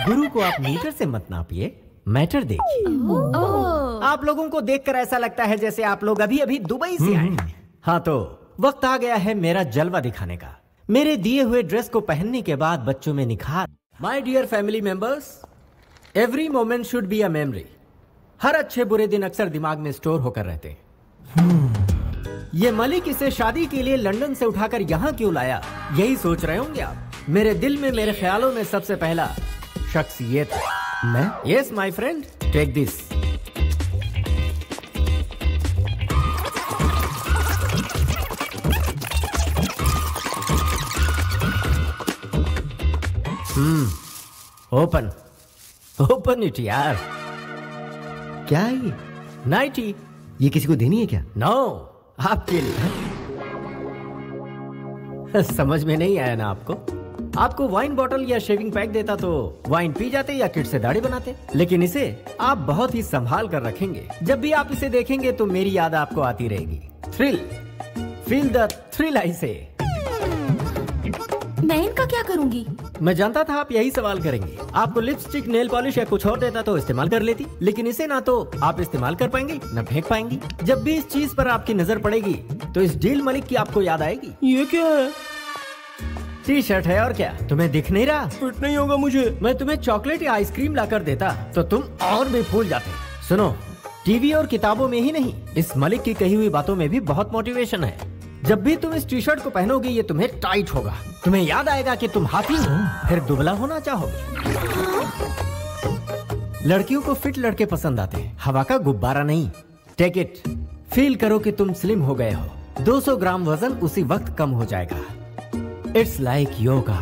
गुरु को आप मीटर से मत नापिए, मैटर देखिए। आप लोगों को देखकर ऐसा लगता है जैसे आप लोग अभी अभी दुबई से आए हैं। हाँ तो वक्त आ गया है मेरा जलवा दिखाने का। मेरे दिए हुए ड्रेस को पहनने के बाद बच्चों में निखार। My dear family members, every moment should be a memory. हर अच्छे बुरे दिन अक्सर दिमाग में स्टोर होकर रहते हैं। ये मलिक इसे शादी के लिए लंदन से उठाकर यहाँ क्यों लाया, यही सोच रहे होंगे आप। मेरे दिल में, मेरे ख्यालों में सबसे पहला शख्स ये था। मैं? Yes my friend, take this. Open open it यार। क्या है ये? नाइटी। ये किसी को देनी है क्या? नो, आपके लिए। समझ में नहीं आया ना आपको? आपको वाइन बॉटल या शेविंग पैक देता तो वाइन पी जाते या किट से दाढ़ी बनाते, लेकिन इसे आप बहुत ही संभाल कर रखेंगे। जब भी आप इसे देखेंगे तो मेरी याद आपको आती रहेगी। थ्रिल, फील द थ्रिल आई से। मैं इनका क्या करूंगी? मैं जानता था आप यही सवाल करेंगे। आपको लिपस्टिक, नेल पॉलिश या कुछ और देता तो इस्तेमाल कर लेती, लेकिन इसे ना तो आप इस्तेमाल कर पाएंगे ना फेंक पाएंगी। जब भी इस चीज पर आपकी नजर पड़ेगी तो इस डील मलिक की आपको याद आएगी। ये क्या है? टी शर्ट है और क्या, तुम्हें दिख नहीं रहा? फिट नहीं होगा मुझे। मैं तुम्हें चॉकलेट या आइसक्रीम लाकर देता तो तुम और भी फूल जाते। सुनो, टीवी और किताबों में ही नहीं, इस मलिक की कही हुई बातों में भी बहुत मोटिवेशन है। जब भी तुम इस टी शर्ट को पहनोगे ये तुम्हें टाइट होगा। तुम्हें याद आएगा कि तुम हाथी हो, फिर दुबला होना चाहोगे। लड़कियों को फिट लड़के पसंद आते हैं, हवा का गुब्बारा नहीं। टेक इट, फील करो कि तुम स्लिम हो गए हो। 200 ग्राम वजन उसी वक्त कम हो जाएगा। It's like yoga.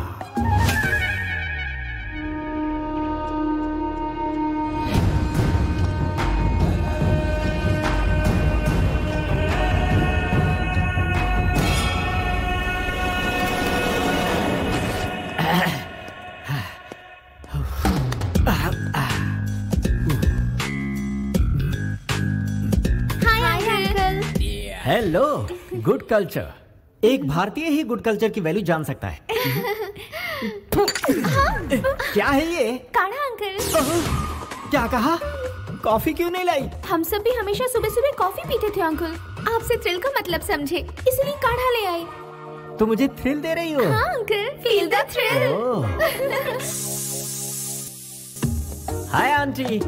Hello, good culture. एक भारतीय ही गुड कल्चर की वैल्यू जान सकता है। क्या है ये? काढ़ा अंकल। क्या कहा? कॉफी क्यों नहीं लाई? हम सब भी हमेशा सुबह सुबह कॉफी पीते थे अंकल। आपसे थ्रिल का मतलब समझे, इसलिए काढ़ा ले आए। तो मुझे थ्रिल दे रही हो? हाँ uncle, feel the thrill. Hi aunty.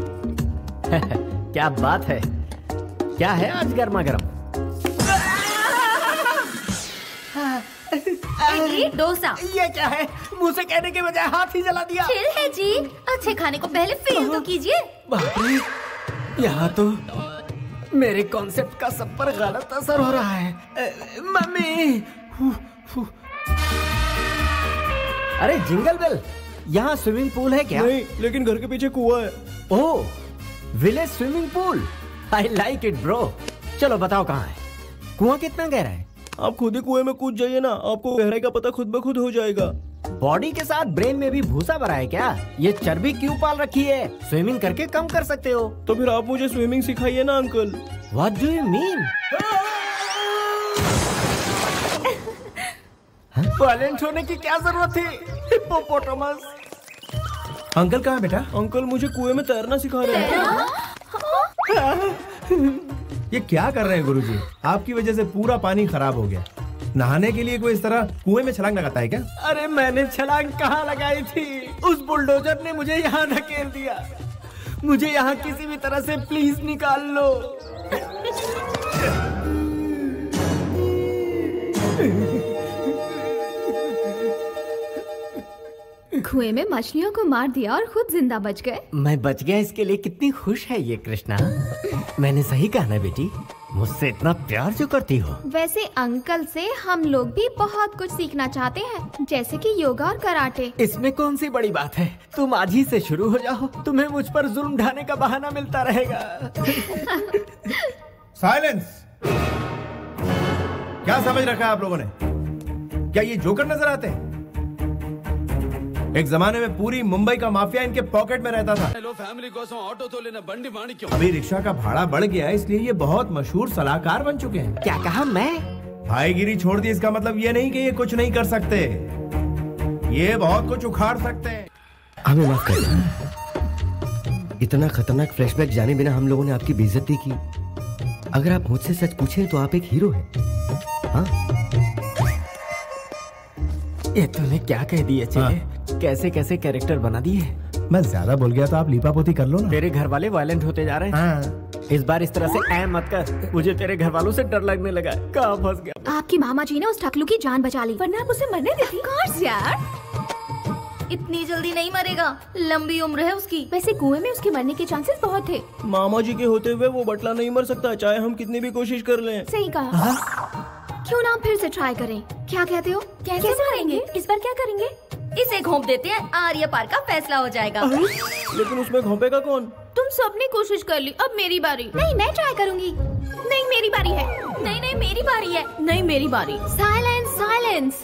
क्या बात है? क्या है आज गर्मा गर्म? इडली डोसा। ये क्या है? मुंह से कहने के बजाय हाथ ही जला दिया। चिल है जी, अच्छे खाने को पहले फील तो कीजिए। बाप रे, यहाँ तो मेरे कॉन्सेप्ट का सब पर गलत असर हो रहा है। मम्मी। अरे जिंगल बेल, यहाँ स्विमिंग पूल है क्या? नहीं, लेकिन घर के पीछे कुआं है। Oh, village swimming pool. I like it bro. चलो बताओ कहाँ है? कुआं कितना गहरा है? आप खुद ही कुएं में कूद जाइए ना, आपको गहराई का पता खुद ब खुद हो जाएगा। बॉडी के साथ ब्रेन में भी भूसा भरा है क्या? ये चर्बी क्यों पाल रखी है? स्विमिंग करके कम कर सकते हो। तो फिर आप मुझे स्विमिंग सिखाइए ना uncle. What do you mean? Violent होने की क्या जरूरत थी? हिप्पोपोटामस। अंकल कहाँ बेटा? अंकल मुझे कुएं में तैरना सिखा रहे हैं। ये क्या कर रहे हैं गुरुजी? आपकी वजह से पूरा पानी खराब हो गया। नहाने के लिए कोई इस तरह कुएं में छलांग लगाता है क्या? अरे मैंने छलांग कहाँ लगाई थी? उस बुलडोजर ने मुझे यहाँ धकेल दिया। मुझे यहाँ किसी भी तरह से प्लीज निकाल लो। कुएं में मछलियों को मार दिया और खुद जिंदा बच गए। मैं बच गया, इसके लिए कितनी खुश है ये कृष्णा। मैंने सही कहा ना बेटी? मुझसे इतना प्यार जो करती हो। वैसे अंकल से हम लोग भी बहुत कुछ सीखना चाहते हैं, जैसे कि योगा और कराटे। इसमें कौन सी बड़ी बात है? तुम आज ही से शुरू हो जाओ, तुम्हें मुझ पर जुल्म ढाने का बहाना मिलता रहेगा। साइलेंस। क्या समझ रखा है आप लोगों ने? क्या ये जोकर नजर आते हैं? एक जमाने में पूरी मुंबई का माफिया इनके पॉकेट में रहता था। फैमिली కోసం ఆటో తోలిన బండి మాణిక్యం। अभी रिक्शा का भाड़ा बढ़ गया है, इसलिए ये बहुत मशहूर सलाहकार बन चुके हैं। क्या कहा? मैं भाईगिरी छोड़ दी, इसका मतलब ये नहीं कि ये कुछ नहीं कर सकते। ये बहुत कुछ उखाड़ सकते हैं। हमें माफ कर दो। इतना खतरनाक फ्लैशबैक जाने बिना हम लोगों ने आपकी बेइज्जती की। अगर आप मुझसे सच पूछें तो आप एक हीरो हैं। हाँ? ये तूने क्या कह दिया चले? कैसे कैसे कैरेक्टर बना दिए? मैं ज्यादा बोल गया तो आप लीपापोती कर लो ना। तेरे घर वाले वायलेंट होते जा रहे हैं। हाँ। इस बार इस तरह से ऐ मत कर, मुझे तेरे घर वालों से डर लगने लगा। कहाँ फंस गया? आपकी मामा जी ने उस टकलू की जान बचा ली, वरना आप उसे मरने देती। कौन यार, इतनी जल्दी नहीं मरेगा, लंबी उम्र है उसकी। वैसे कुएं में उसके मरने के चांसेस बहुत थे। मामा जी के होते हुए वो बटला नहीं मर सकता, चाहे हम कितनी भी कोशिश कर लें। सही कहा। क्यों ना फिर से ट्राई करें? क्या कहते हो? कैसे मारेंगे? इस बार क्या करेंगे? इसे घोंप देते हैं, आर्य पार का फैसला हो जाएगा। लेकिन उसमें घोंपेगा कौन? तुम सबने कोशिश कर ली, अब मेरी बारी। नहीं, मैं ट्राई करूंगी। नहीं, मेरी बारी है। नहीं नहीं, मेरी बारी है। नहीं, मेरी बारी। Silence silence.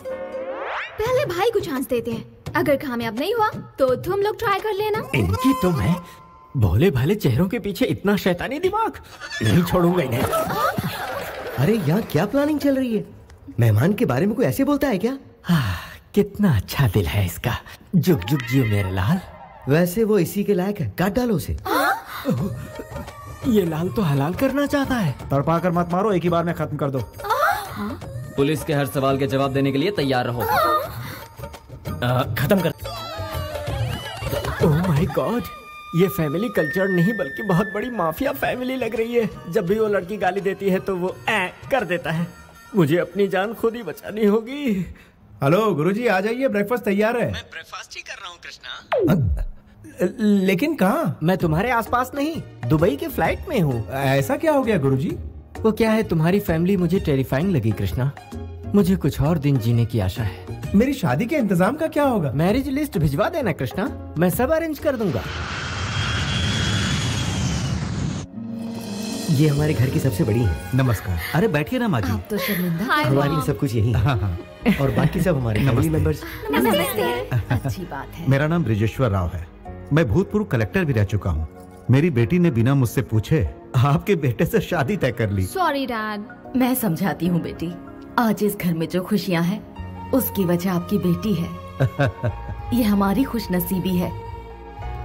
पहले भाई को चांस देते हैं, अगर कामयाब नहीं हुआ तो तुम लोग ट्राई कर लेना। इनकी तो मैं भोले भाले चेहरों के पीछे इतना शैतानी दिमाग नहीं छोड़ूंगा इन्हें। अरे यहाँ क्या प्लानिंग चल रही है? मेहमान के बारे में कोई ऐसे बोलता है क्या? कितना अच्छा दिल है इसका। जुग जुग जियो मेरे लाल। वैसे वो इसी के लायक है, काट डालो उसे। ये लाल तो हलाल करना चाहता है। तड़पा कर मत मारो, एक ही बार में खत्म कर दो। पुलिस के हर सवाल के जवाब देने के लिए तैयार रहो। खत्म कर। ओह माय गॉड, ये फैमिली कल्चर नहीं बल्कि बहुत बड़ी माफिया फैमिली लग रही है। जब भी वो लड़की गाली देती है तो वो कर देता है। मुझे अपनी जान खुद ही बचानी होगी। हेलो गुरुजी, आ जाइए, ब्रेकफास्ट तैयार है। मैं ब्रेकफास्ट ही कर रहा हूँ कृष्णा। लेकिन कहाँ? मैं तुम्हारे आसपास नहीं, दुबई के फ्लाइट में हूँ। ऐसा क्या हो गया गुरुजी? वो क्या है, तुम्हारी फैमिली मुझे टेरिफाइंग लगी कृष्णा। मुझे कुछ और दिन जीने की आशा है। मेरी शादी के इंतजाम का क्या होगा? मैरिज लिस्ट भिजवा देना कृष्णा, मैं सब अरेंज कर दूंगा। ये हमारे घर की सबसे बड़ी है। नमस्कार। अरे बैठिए ना माँ जी। तो शर्मिंदा। हमारे लिए सब कुछ यही है। और बाकी सब हमारे फैमिली मेंबर्स। नमस्ते। अच्छी बात है। मेरा नाम ब्रिजेश्वर राव है। मैं भूतपूर्व कलेक्टर भी रह चुका हूँ। मेरी बेटी ने बिना मुझसे पूछे आपके बेटे से शादी तय कर ली। Sorry dad. मैं समझाती हूँ बेटी, आज इस घर में जो खुशियाँ हैं उसकी वजह आपकी बेटी है। ये हमारी खुशनसीबी है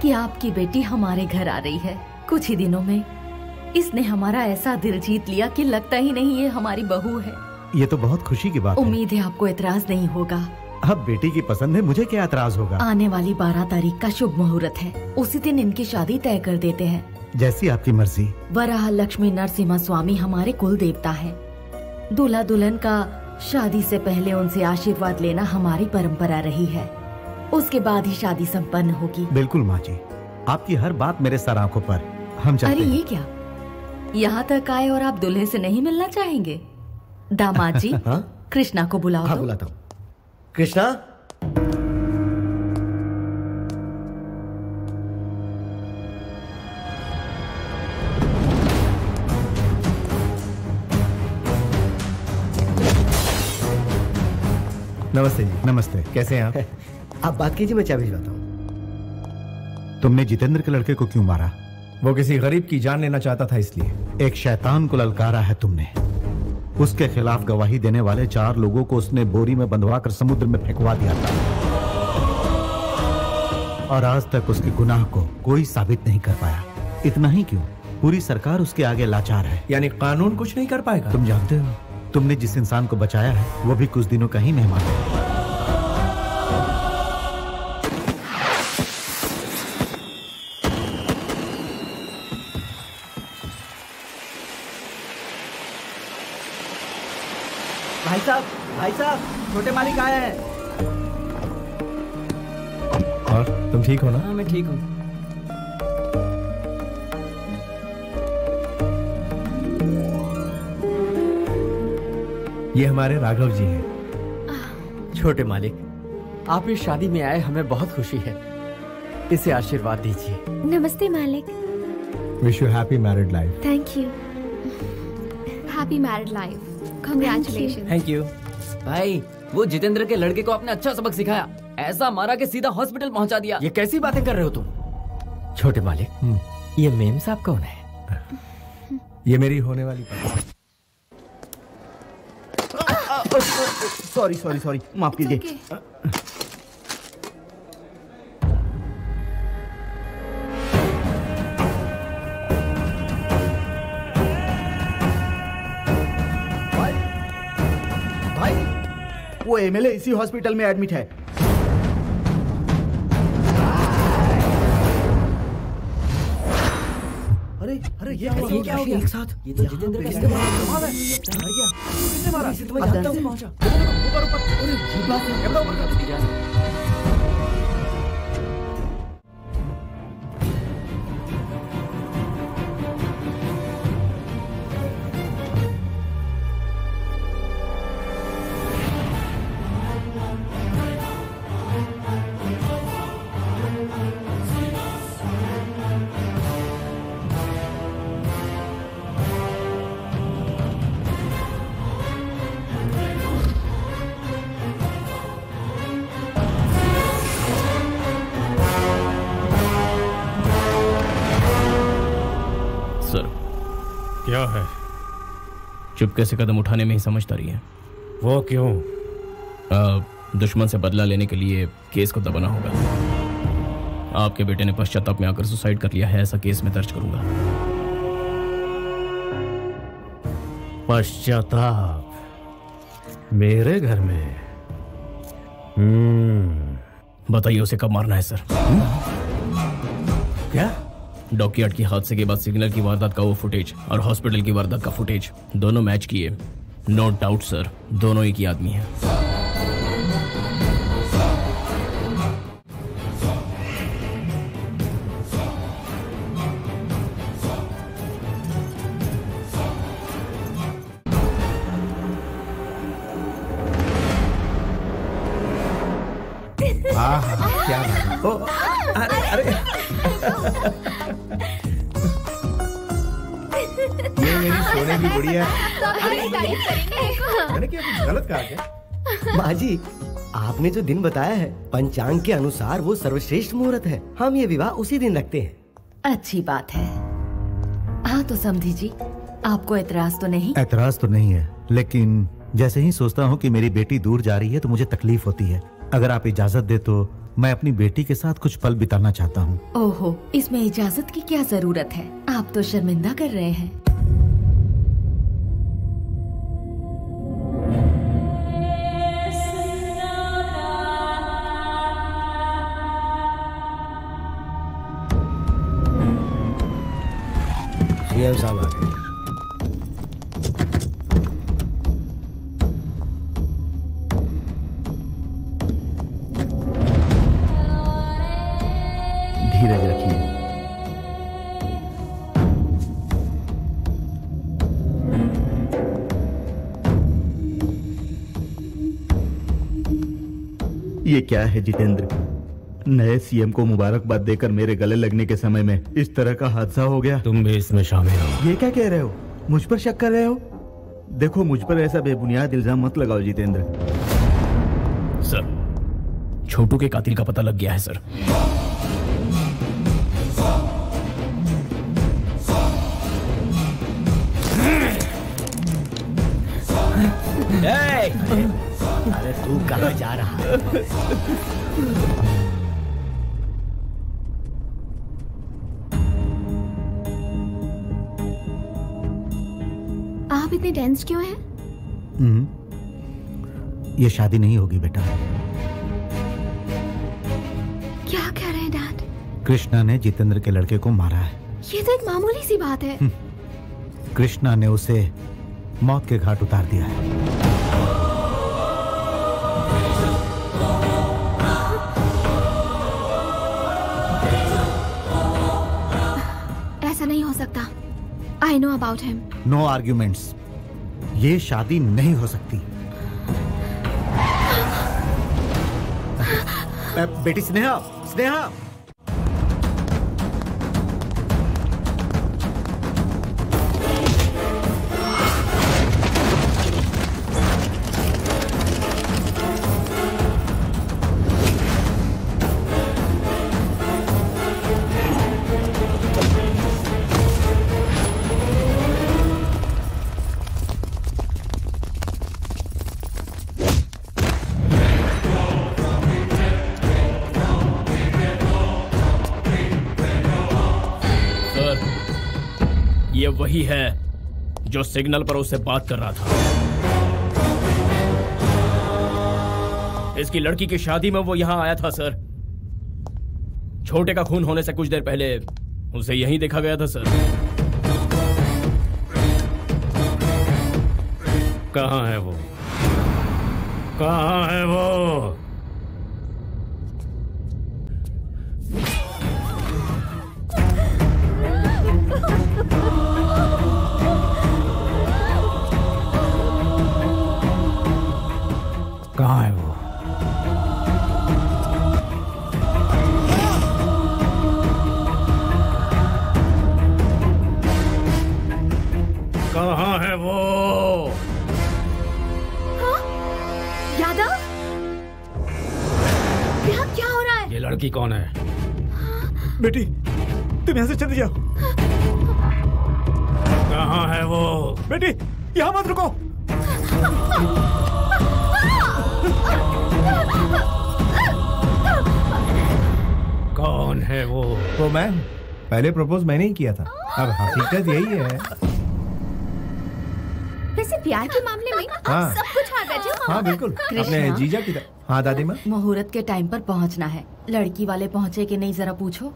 कि आपकी बेटी हमारे घर आ रही है। कुछ ही दिनों में इसने हमारा ऐसा दिल जीत लिया कि लगता ही नहीं ये हमारी बहू है। ये तो बहुत खुशी की बात है। उम्मीद है आपको एतराज नहीं होगा। अब बेटी की पसंद है, मुझे क्या एतराज होगा। आने वाली 12 तारीख का शुभ मुहूर्त है, उसी दिन इनकी शादी तय कर देते हैं। जैसी आपकी मर्जी। वराह लक्ष्मी नरसिम्हा स्वामी हमारे कुल देवता है। दूल्हा दुल्हन का शादी से पहले उनसे आशीर्वाद लेना हमारी परंपरा रही है। उसके बाद ही शादी संपन्न होगी। बिल्कुल माँ जी, आपकी हर बात मेरे सर आंखों पर। हम चलते अरे हैं। ये क्या, यहाँ तक आए और आप दूल्हे से नहीं मिलना चाहेंगे? दामाद जी, कृष्णा को बुलाओ। हाँ, बुलाता हूँ। कृष्णा, नमस्ते जी। नमस्ते, कैसे हैं आप? आप बात कीजिए, मैं चाय भिजवाता हूँ। तुमने जितेंद्र के लड़के को क्यों मारा? वो किसी गरीब की जान लेना चाहता था इसलिए। एक शैतान को ललकारा है तुमने। उसके खिलाफ गवाही देने वाले 4 लोगों को उसने बोरी में बंधवा कर समुद्र में फेंकवा दिया था, और आज तक उसके गुनाह को कोई साबित नहीं कर पाया। इतना ही क्यों, पूरी सरकार उसके आगे लाचार है। यानी कानून कुछ नहीं कर पाएगा? तुम जानते हो, तुमने जिस इंसान को बचाया है वो भी कुछ दिनों का ही मेहमान है। भाई साहब, छोटे मालिक आए हैं। और तुम ठीक हो ना? हाँ, मैं ठीक हूँ। ये हमारे राघव जी हैं। छोटे मालिक, आप इस शादी में आए, हमें बहुत खुशी है। इसे आशीर्वाद दीजिए। नमस्ते मालिक। Wish you happy married life. Thank you. Happy married life. Congratulation. Thank you. भाई, वो जितेंद्र के लड़के को आपने अच्छा सबक सिखाया। ऐसा मारा कि सीधा हॉस्पिटल पहुंचा दिया। ये कैसी बातें कर रहे हो तुम? छोटे मालिक, ये मेम साहब कौन है? ये मेरी होने वाली पत्नी। सॉरी, माफ कीजिए। वो एमएलए इसी हॉस्पिटल में एडमिट है। अरे ये क्या हो गया? एक साथ ये तो जितेंद्र का इसके मार है। मर गया। किसने मारा? इसे तो मैं जानता हूं। पहुंचा ऊपर। अरे ये बात है, कैमरा ऊपर कर दीजिए। क्या है? चुपके से कदम उठाने में ही समझदारी है। वो क्यों? दुश्मन से बदला लेने के लिए केस को दबाना होगा। आपके बेटे ने पश्चाताप में आकर सुसाइड कर लिया है, ऐसा केस में दर्ज करूंगा। पश्चाताप मेरे घर में? बताइए उसे कब मारना है सर? क्या? डॉकयार्ड की हादसे के बाद सिग्नल की वारदात का वो फुटेज और हॉस्पिटल की वारदात का फुटेज दोनों मैच किए। नो डाउट सर, दोनों एक ही आदमी हैं। क्या अरे ये मेरी सोने की गुड़िया है। मैंने क्या कुछ गलत कहा क्या? माँ जी, आपने जो दिन बताया है पंचांग के अनुसार वो सर्वश्रेष्ठ मुहूर्त है। हम ये विवाह उसी दिन रखते हैं। अच्छी बात है। आज तो समझी जी, आपको एतराज तो नहीं? एतराज तो नहीं है, लेकिन जैसे ही सोचता हूँ कि मेरी बेटी दूर जा रही है तो मुझे तकलीफ होती है। अगर आप इजाजत दे तो मैं अपनी बेटी के साथ कुछ पल बिताना चाहता हूँ। ओहो, इसमें इजाजत की क्या जरूरत है? आप तो शर्मिंदा कर रहे हैं। सीएम साहब आ गए। धीरज रखिए। ये क्या है जितेंद्र? नए सीएम को मुबारकबाद देकर मेरे गले लगने के समय में इस तरह का हादसा हो गया। तुम भी इसमें शामिल हो। ये क्या कह रहे हो? मुझ पर शक कर रहे हो? देखो, मुझ पर ऐसा बेबुनियाद इल्जाम मत लगाओ जितेंद्र। सर, छोटू के कातिल का पता लग गया है सर। अरे तू कहाँ जा रहा है? आप इतने टेंस क्यों हैं? ये शादी नहीं होगी बेटा। क्या कह रहे हैं डैड? कृष्णा ने जितेंद्र के लड़के को मारा है। ये तो एक मामूली सी बात है। कृष्णा ने उसे मौत के घाट उतार दिया है। ऐसा नहीं हो सकता। I know about him. No arguments. ये शादी नहीं हो सकती। बेटी स्नेहा, स्नेहा। ये वही है जो सिग्नल पर उससे बात कर रहा था। इसकी लड़की की शादी में वो यहाँ आया था सर। छोटे का खून होने से कुछ देर पहले उसे यहीं देखा गया था सर। कहाँ है वो? कहाँ है वो? कहाँ है वो? कहाँ है वो? हाँ? यादव? यहाँ क्या हो रहा है? ये लड़की कौन है? बेटी, तुम यहाँ से चली जाओ। कहाँ है वो? बेटी, यहाँ मत रुको। कौन है वो? तो मैम, पहले प्रपोज मैंने ही किया था। अब हकीकत यही है। वैसे प्यार के मामले में हाँ। आप सब कुछ हार बैठे हो। हाँ बिल्कुल, अपने जीजा की तरह। हाँ दादी माँ। मुहूर्त के टाइम पर पहुंचना है। लड़की वाले पहुंचे कि नहीं जरा पूछो।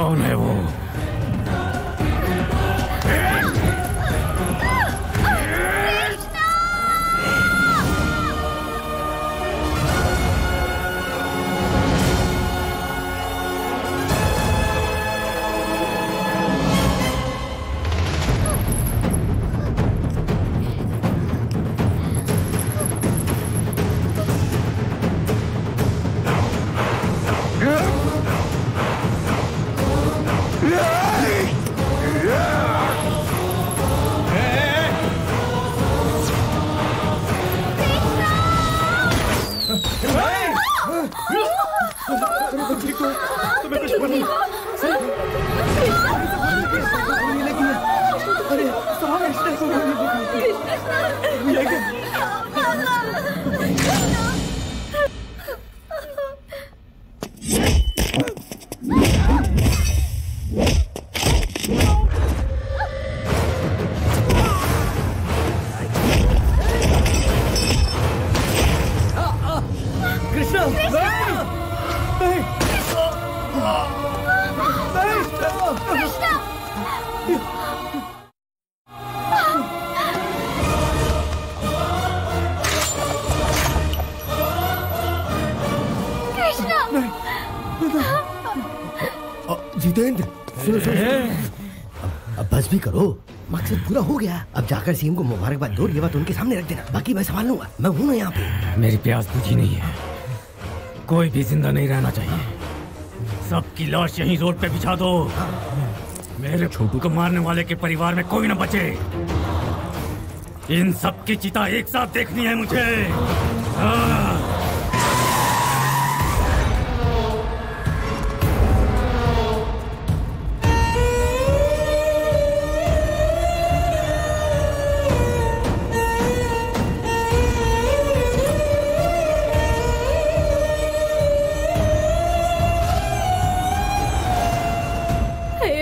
कौन है वो? जितेंद्र सुनो सुनो, अब बस भी करो, मकसद पूरा हो गया। अब जाकर सीएम को मुबारकबाद दो, ये बात उनके सामने रख देना, बाकी मैं संभाल लूंगा, मैं हूं ना यहाँ पे। मेरी प्यास बुझी नहीं है, कोई भी जिंदा नहीं रहना चाहिए। सबकी लाश यहीं रोड पे बिछा दो। मेरे छोटू को मारने वाले के परिवार में कोई न बचे। इन सब की चिता एक साथ देखनी है मुझे।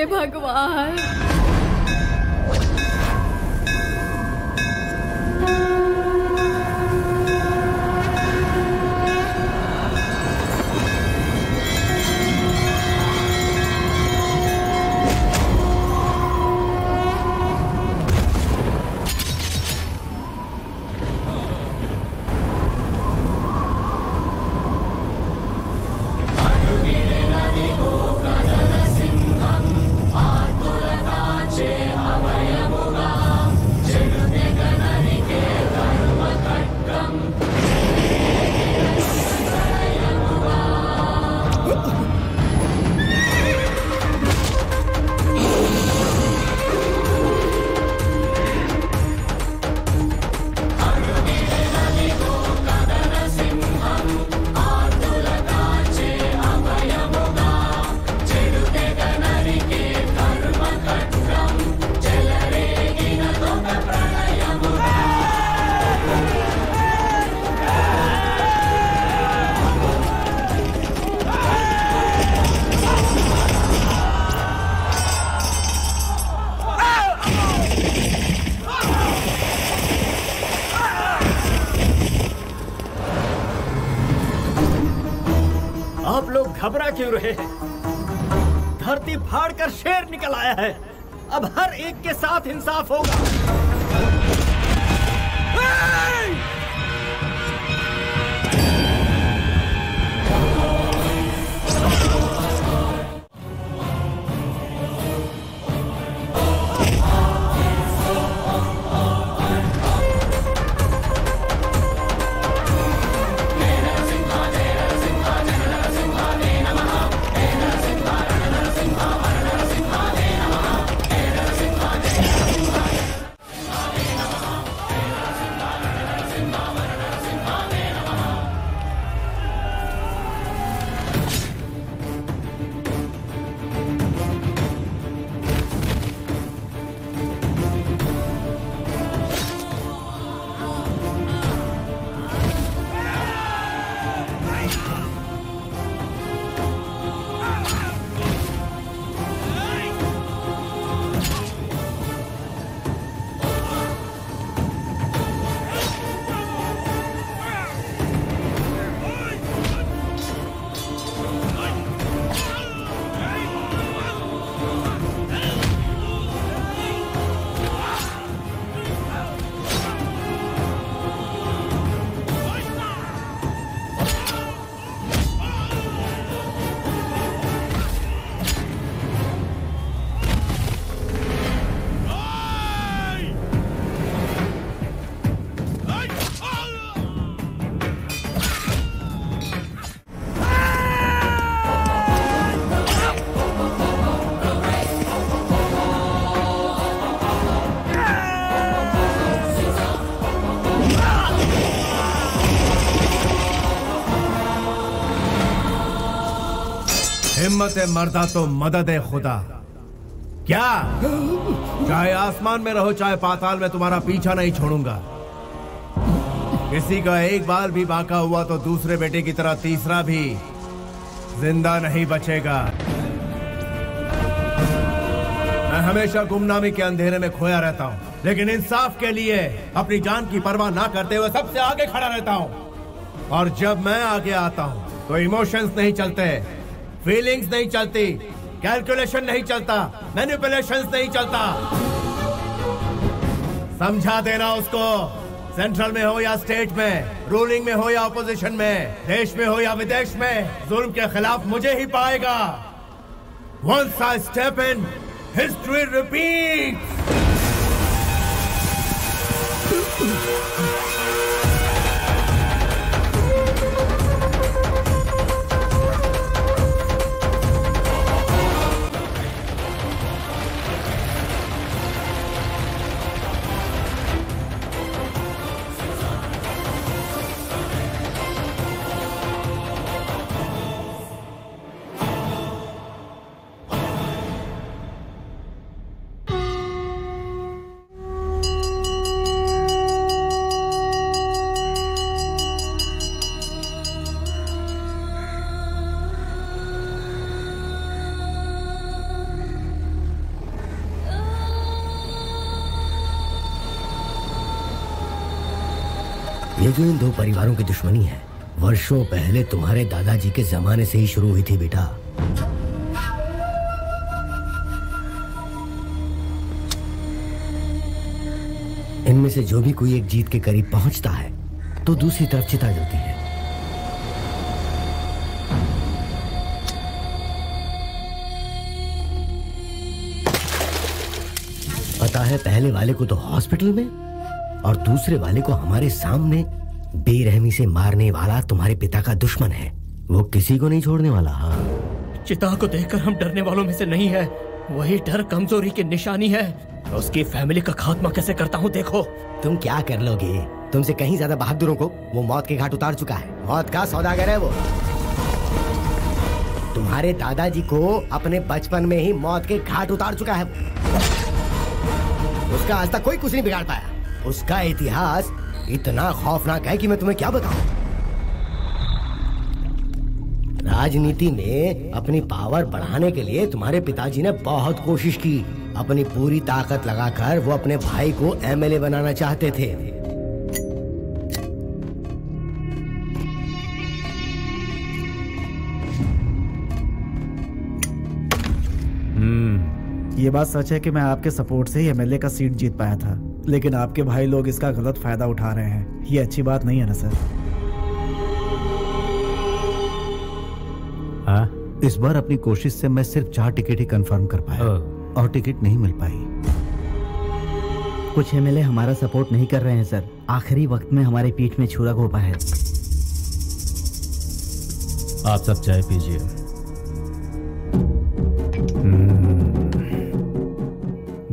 भगवान, घबरा क्यों रहे हैं? धरती फाड़ कर शेर निकल आया है। अब हर एक के साथ इंसाफ होगा। हिम्मत है मर्दा तो मदद है खुदा। क्या चाहे आसमान में रहो चाहे पाताल में, तुम्हारा पीछा नहीं छोड़ूंगा। किसी का एक बाल भी बाका हुआ तो दूसरे बेटे की तरह तीसरा भी जिंदा नहीं बचेगा। मैं हमेशा गुमनामी के अंधेरे में खोया रहता हूँ, लेकिन इंसाफ के लिए अपनी जान की परवाह ना करते हुए सबसे आगे खड़ा रहता हूँ। और जब मैं आगे आता हूँ तो इमोशंस नहीं चलते, फीलिंग्स नहीं चलती, कैलकुलेशन नहीं चलता, मैनिपुलेशंस नहीं चलता। समझा देना उसको, सेंट्रल में हो या स्टेट में, रूलिंग में हो या ऑपोजिशन में, देश में हो या विदेश में, जुल्म के खिलाफ मुझे ही पाएगा। Once I step in, history repeats. ये जो इन दो परिवारों की दुश्मनी है, वर्षों पहले तुम्हारे दादाजी के जमाने से ही शुरू हुई थी बेटा। इनमें से जो भी कोई एक जीत के करीब पहुंचता है तो दूसरी तरफ चिता जलती है। पता है, पहले वाले को तो हॉस्पिटल में और दूसरे वाले को हमारे सामने बेरहमी से मारने वाला तुम्हारे पिता का दुश्मन है। वो किसी को नहीं छोड़ने वाला। हाँ, चिता को देखकर हम डरने वालों में से नहीं है। वही डर कमजोरी की निशानी है। उसकी फैमिली का खात्मा कैसे करता हूँ देखो। तुम क्या कर लोगे? तुमसे कहीं ज्यादा बहादुरों को वो मौत के घाट उतार चुका है। मौत का सौदागर है वो। तुम्हारे दादाजी को अपने बचपन में ही मौत के घाट उतार चुका है। उसका आज तक कोई कुछ नहीं बिगाड़ पाया। उसका इतिहास इतना खौफनाक है कि मैं तुम्हें क्या बताऊं। राजनीति में अपनी पावर बढ़ाने के लिए तुम्हारे पिताजी ने बहुत कोशिश की। अपनी पूरी ताकत लगाकर वो अपने भाई को एमएलए बनाना चाहते थे। ये बात सच है कि मैं आपके सपोर्ट से ही एमएलए का सीट जीत पाया था, लेकिन आपके भाई लोग इसका गलत फायदा उठा रहे हैं। ये अच्छी बात नहीं है ना सर? हाँ, इस बार अपनी कोशिश से मैं सिर्फ 4 टिकट ही कंफर्म कर पाया और टिकट नहीं मिल पाई। कुछ एमएलए हमारा सपोर्ट नहीं कर रहे हैं सर। आखिरी वक्त में हमारे पीठ में छुरा घोंपा है। आप सब चाय पीजिए।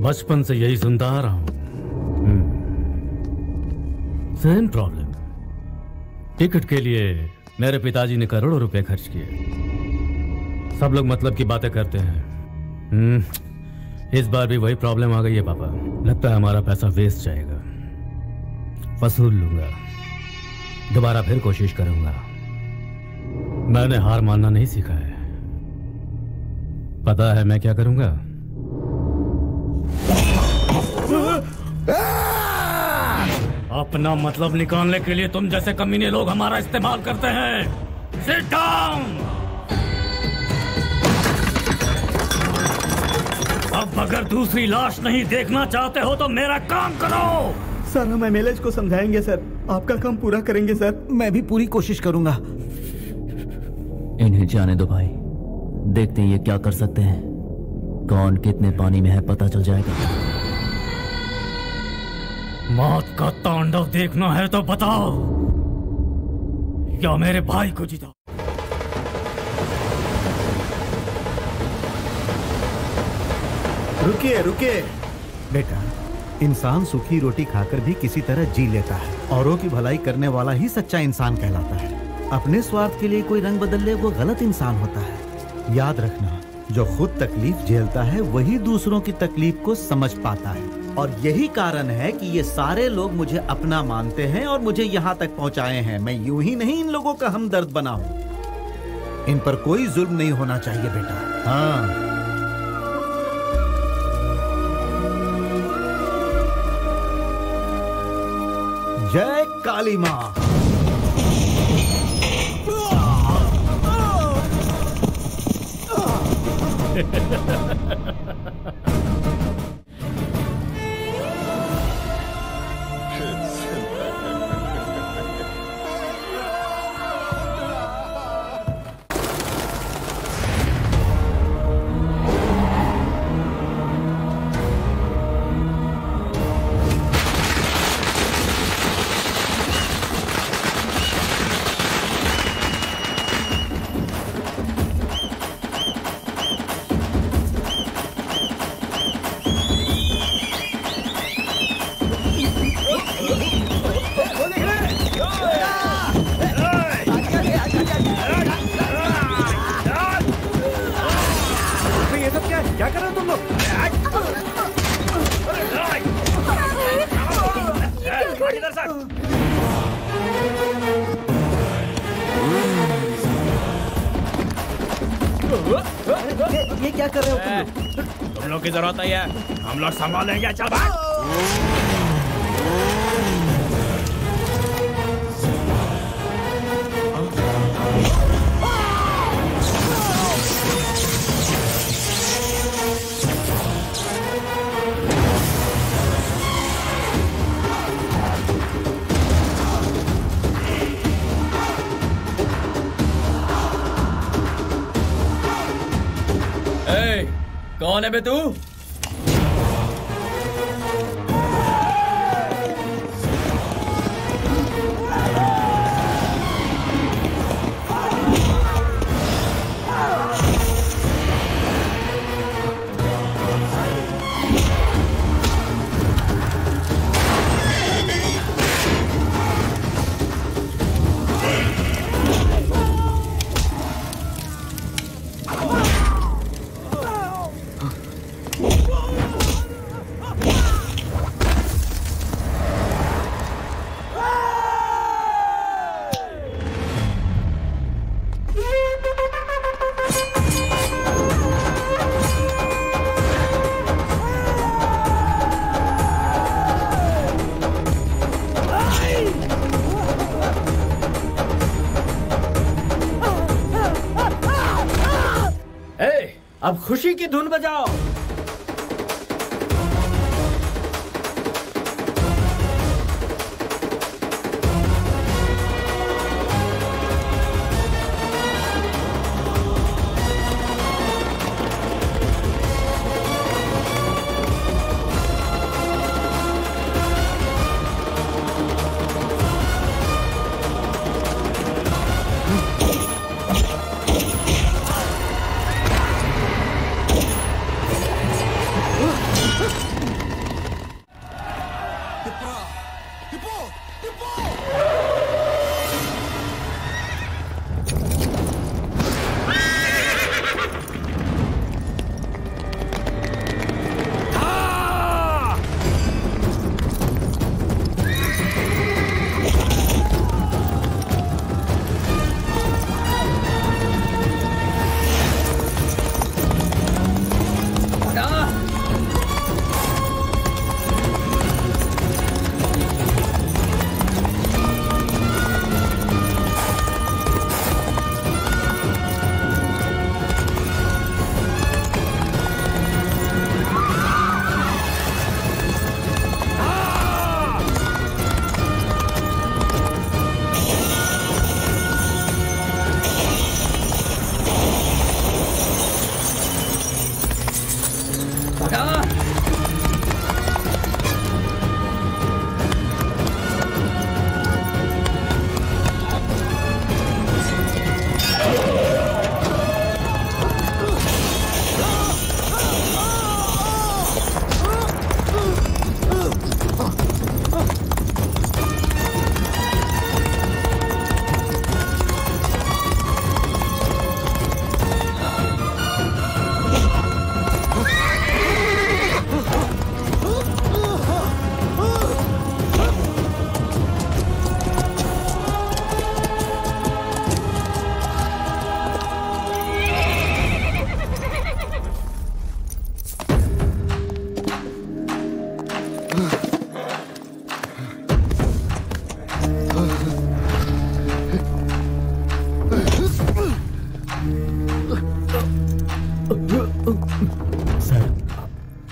बचपन से यही सुनता आ रहा हूं। Same problem. टिकट के लिए मेरे पिताजी ने करोड़ों रुपए खर्च किए। सब लोग मतलब की बातें करते हैं। इस बार भी वही प्रॉब्लम आ गई है पापा। लगता है हमारा पैसा वेस्ट जाएगा। वसूल लूंगा, दोबारा फिर कोशिश करूंगा। मैंने हार मानना नहीं सीखा है। पता है मैं क्या करूंगा? अपना मतलब निकालने के लिए तुम जैसे कमीने लोग हमारा इस्तेमाल करते हैं। Sit down. अब अगर दूसरी लाश नहीं देखना चाहते हो तो मेरा काम करो। सर, हम एमएलए को समझाएंगे सर। आपका काम पूरा करेंगे सर। मैं भी पूरी कोशिश करूंगा। इन्हें जाने दो भाई, देखते हैं ये क्या कर सकते हैं। कौन कितने पानी में है पता चल जाएगा। मौत का तांडव देखना है तो बताओ, या मेरे भाई को जिताओ। रुकिए रुकिए बेटा, इंसान सूखी रोटी खाकर भी किसी तरह जी लेता है। औरों की भलाई करने वाला ही सच्चा इंसान कहलाता है। अपने स्वार्थ के लिए कोई रंग बदल ले वो गलत इंसान होता है। याद रखना, जो खुद तकलीफ झेलता है वही दूसरों की तकलीफ को समझ पाता है। और यही कारण है कि ये सारे लोग मुझे अपना मानते हैं और मुझे यहाँ तक पहुँचाए हैं। मैं यूं ही नहीं इन लोगों का हमदर्द बना हूँ। इन पर कोई जुल्म नहीं होना चाहिए बेटा। हाँ, जय काली माँ। ये क्या कर रहे हो तुम लोग की जरूरत नहीं है, हम लोग संभालेंगे। चल भाग। कौन है बे तू? अब खुशी की धुन बजाओ।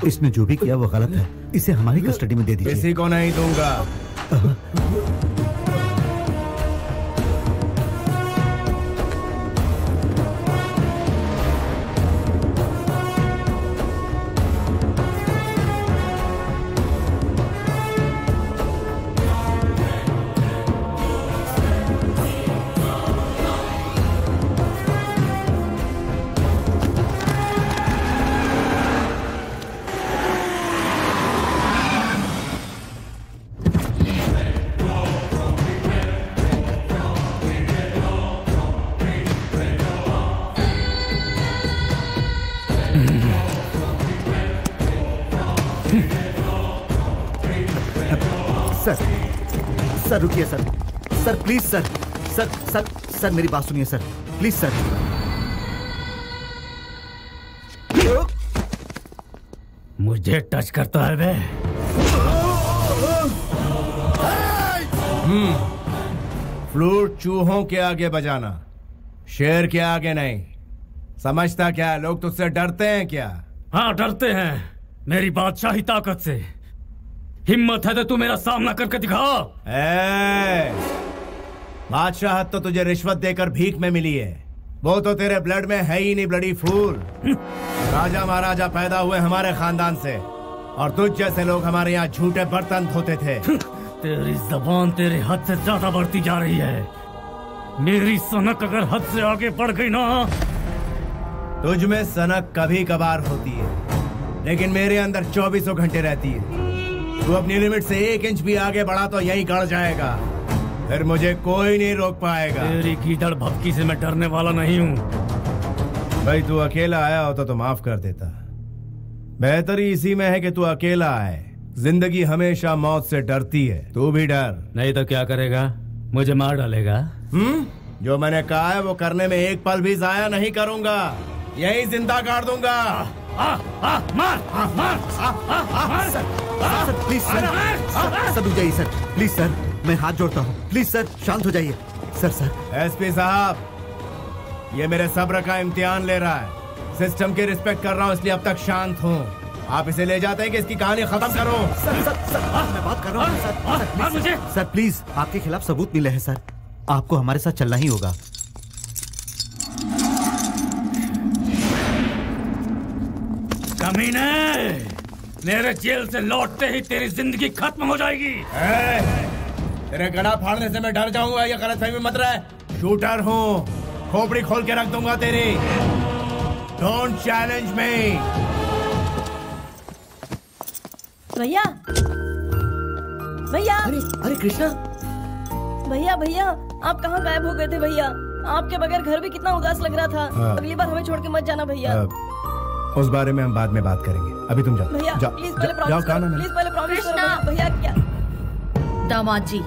इसने जो भी किया वो गलत है, इसे हमारी कस्टडी में दे दीजिए। किसी को नहीं दूंगा। सर रुकिए sir, sir please sir, sir sir sir मेरी बात सुनिए सर, प्लीज सर। मुझे टच करता है बे। फ्लूट चूहों के आगे बजाना, शेर के आगे नहीं। समझता क्या लोग तुझसे डरते हैं क्या? हाँ डरते हैं, मेरी बादशाही ताकत से। हिम्मत है तो तू मेरा सामना करके दिखा। बादशाहत तो तुझे रिश्वत देकर भीख में मिली है, वो तो तेरे ब्लड में है ही नहीं ब्लडी फूल। राजा महाराजा पैदा हुए हमारे खानदान से, और तुझ जैसे लोग हमारे यहाँ झूठे बर्तन धोते थे। तेरी जबान तेरे हद से ज्यादा बढ़ती जा रही है। मेरी सनक अगर हद से आगे बढ़ गई ना। तुझ में सनक कभी कभार होती है, लेकिन मेरे अंदर 24 घंटे रहती है। तू अपनी लिमिट से 1 इंच भी आगे बढ़ा तो यही गड़ जाएगा, फिर मुझे कोई नहीं रोक पाएगा। तेरी गीदड़ भपकी से मैं डरने वाला नहीं हूँ। भाई तू अकेला आया होता तो माफ कर देता। बेहतरी इसी में है कि तू अकेला आए। जिंदगी हमेशा मौत से डरती है, तू भी डर। नहीं तो क्या करेगा? मुझे मार डालेगा। जो मैंने कहा है वो करने में एक पल भी जाया नहीं करूंगा, यही जिंदा गाड़ दूंगा। सर प्लीज सर, सर रुक जाइए सर, प्लीज सर, मैं हाथ जोड़ता हूँ, प्लीज सर शांत हो जाइए। सर एसपी साहब, ये मेरे सब्र का इम्तिहान ले रहा है। सिस्टम की रिस्पेक्ट कर रहा हूँ इसलिए अब तक शांत हूँ। आप इसे ले जाते हैं कि इसकी कहानी खत्म करो। मैं बात कर रहा हूँ सर, प्लीज आपके खिलाफ सबूत मिले हैं सर, आपको हमारे साथ चलना ही होगा। कमीने, मेरे जेल से लौटते ही तेरी जिंदगी खत्म हो जाएगी। तेरे गला फाड़ने से मैं डर जाऊंगा, ये गलतफहमी मत रहे। शूटर हूँ, खोपड़ी खोल के रख दूंगा तेरी। Don't challenge me. भैया भैया, अरे कृष्णा, भैया भैया आप कहाँ गायब हो गए थे भैया? आपके बगैर घर भी कितना उदास लग रहा था। अगली बार हमें छोड़ के मत जाना भैया। उस बारे में हम बाद में बात करेंगे, अभी तुम जाओ। भैया प्लीज पहले प्रॉमिस करो, प्लीज पहले प्रॉमिस करो भैया। क्या दामाद जी,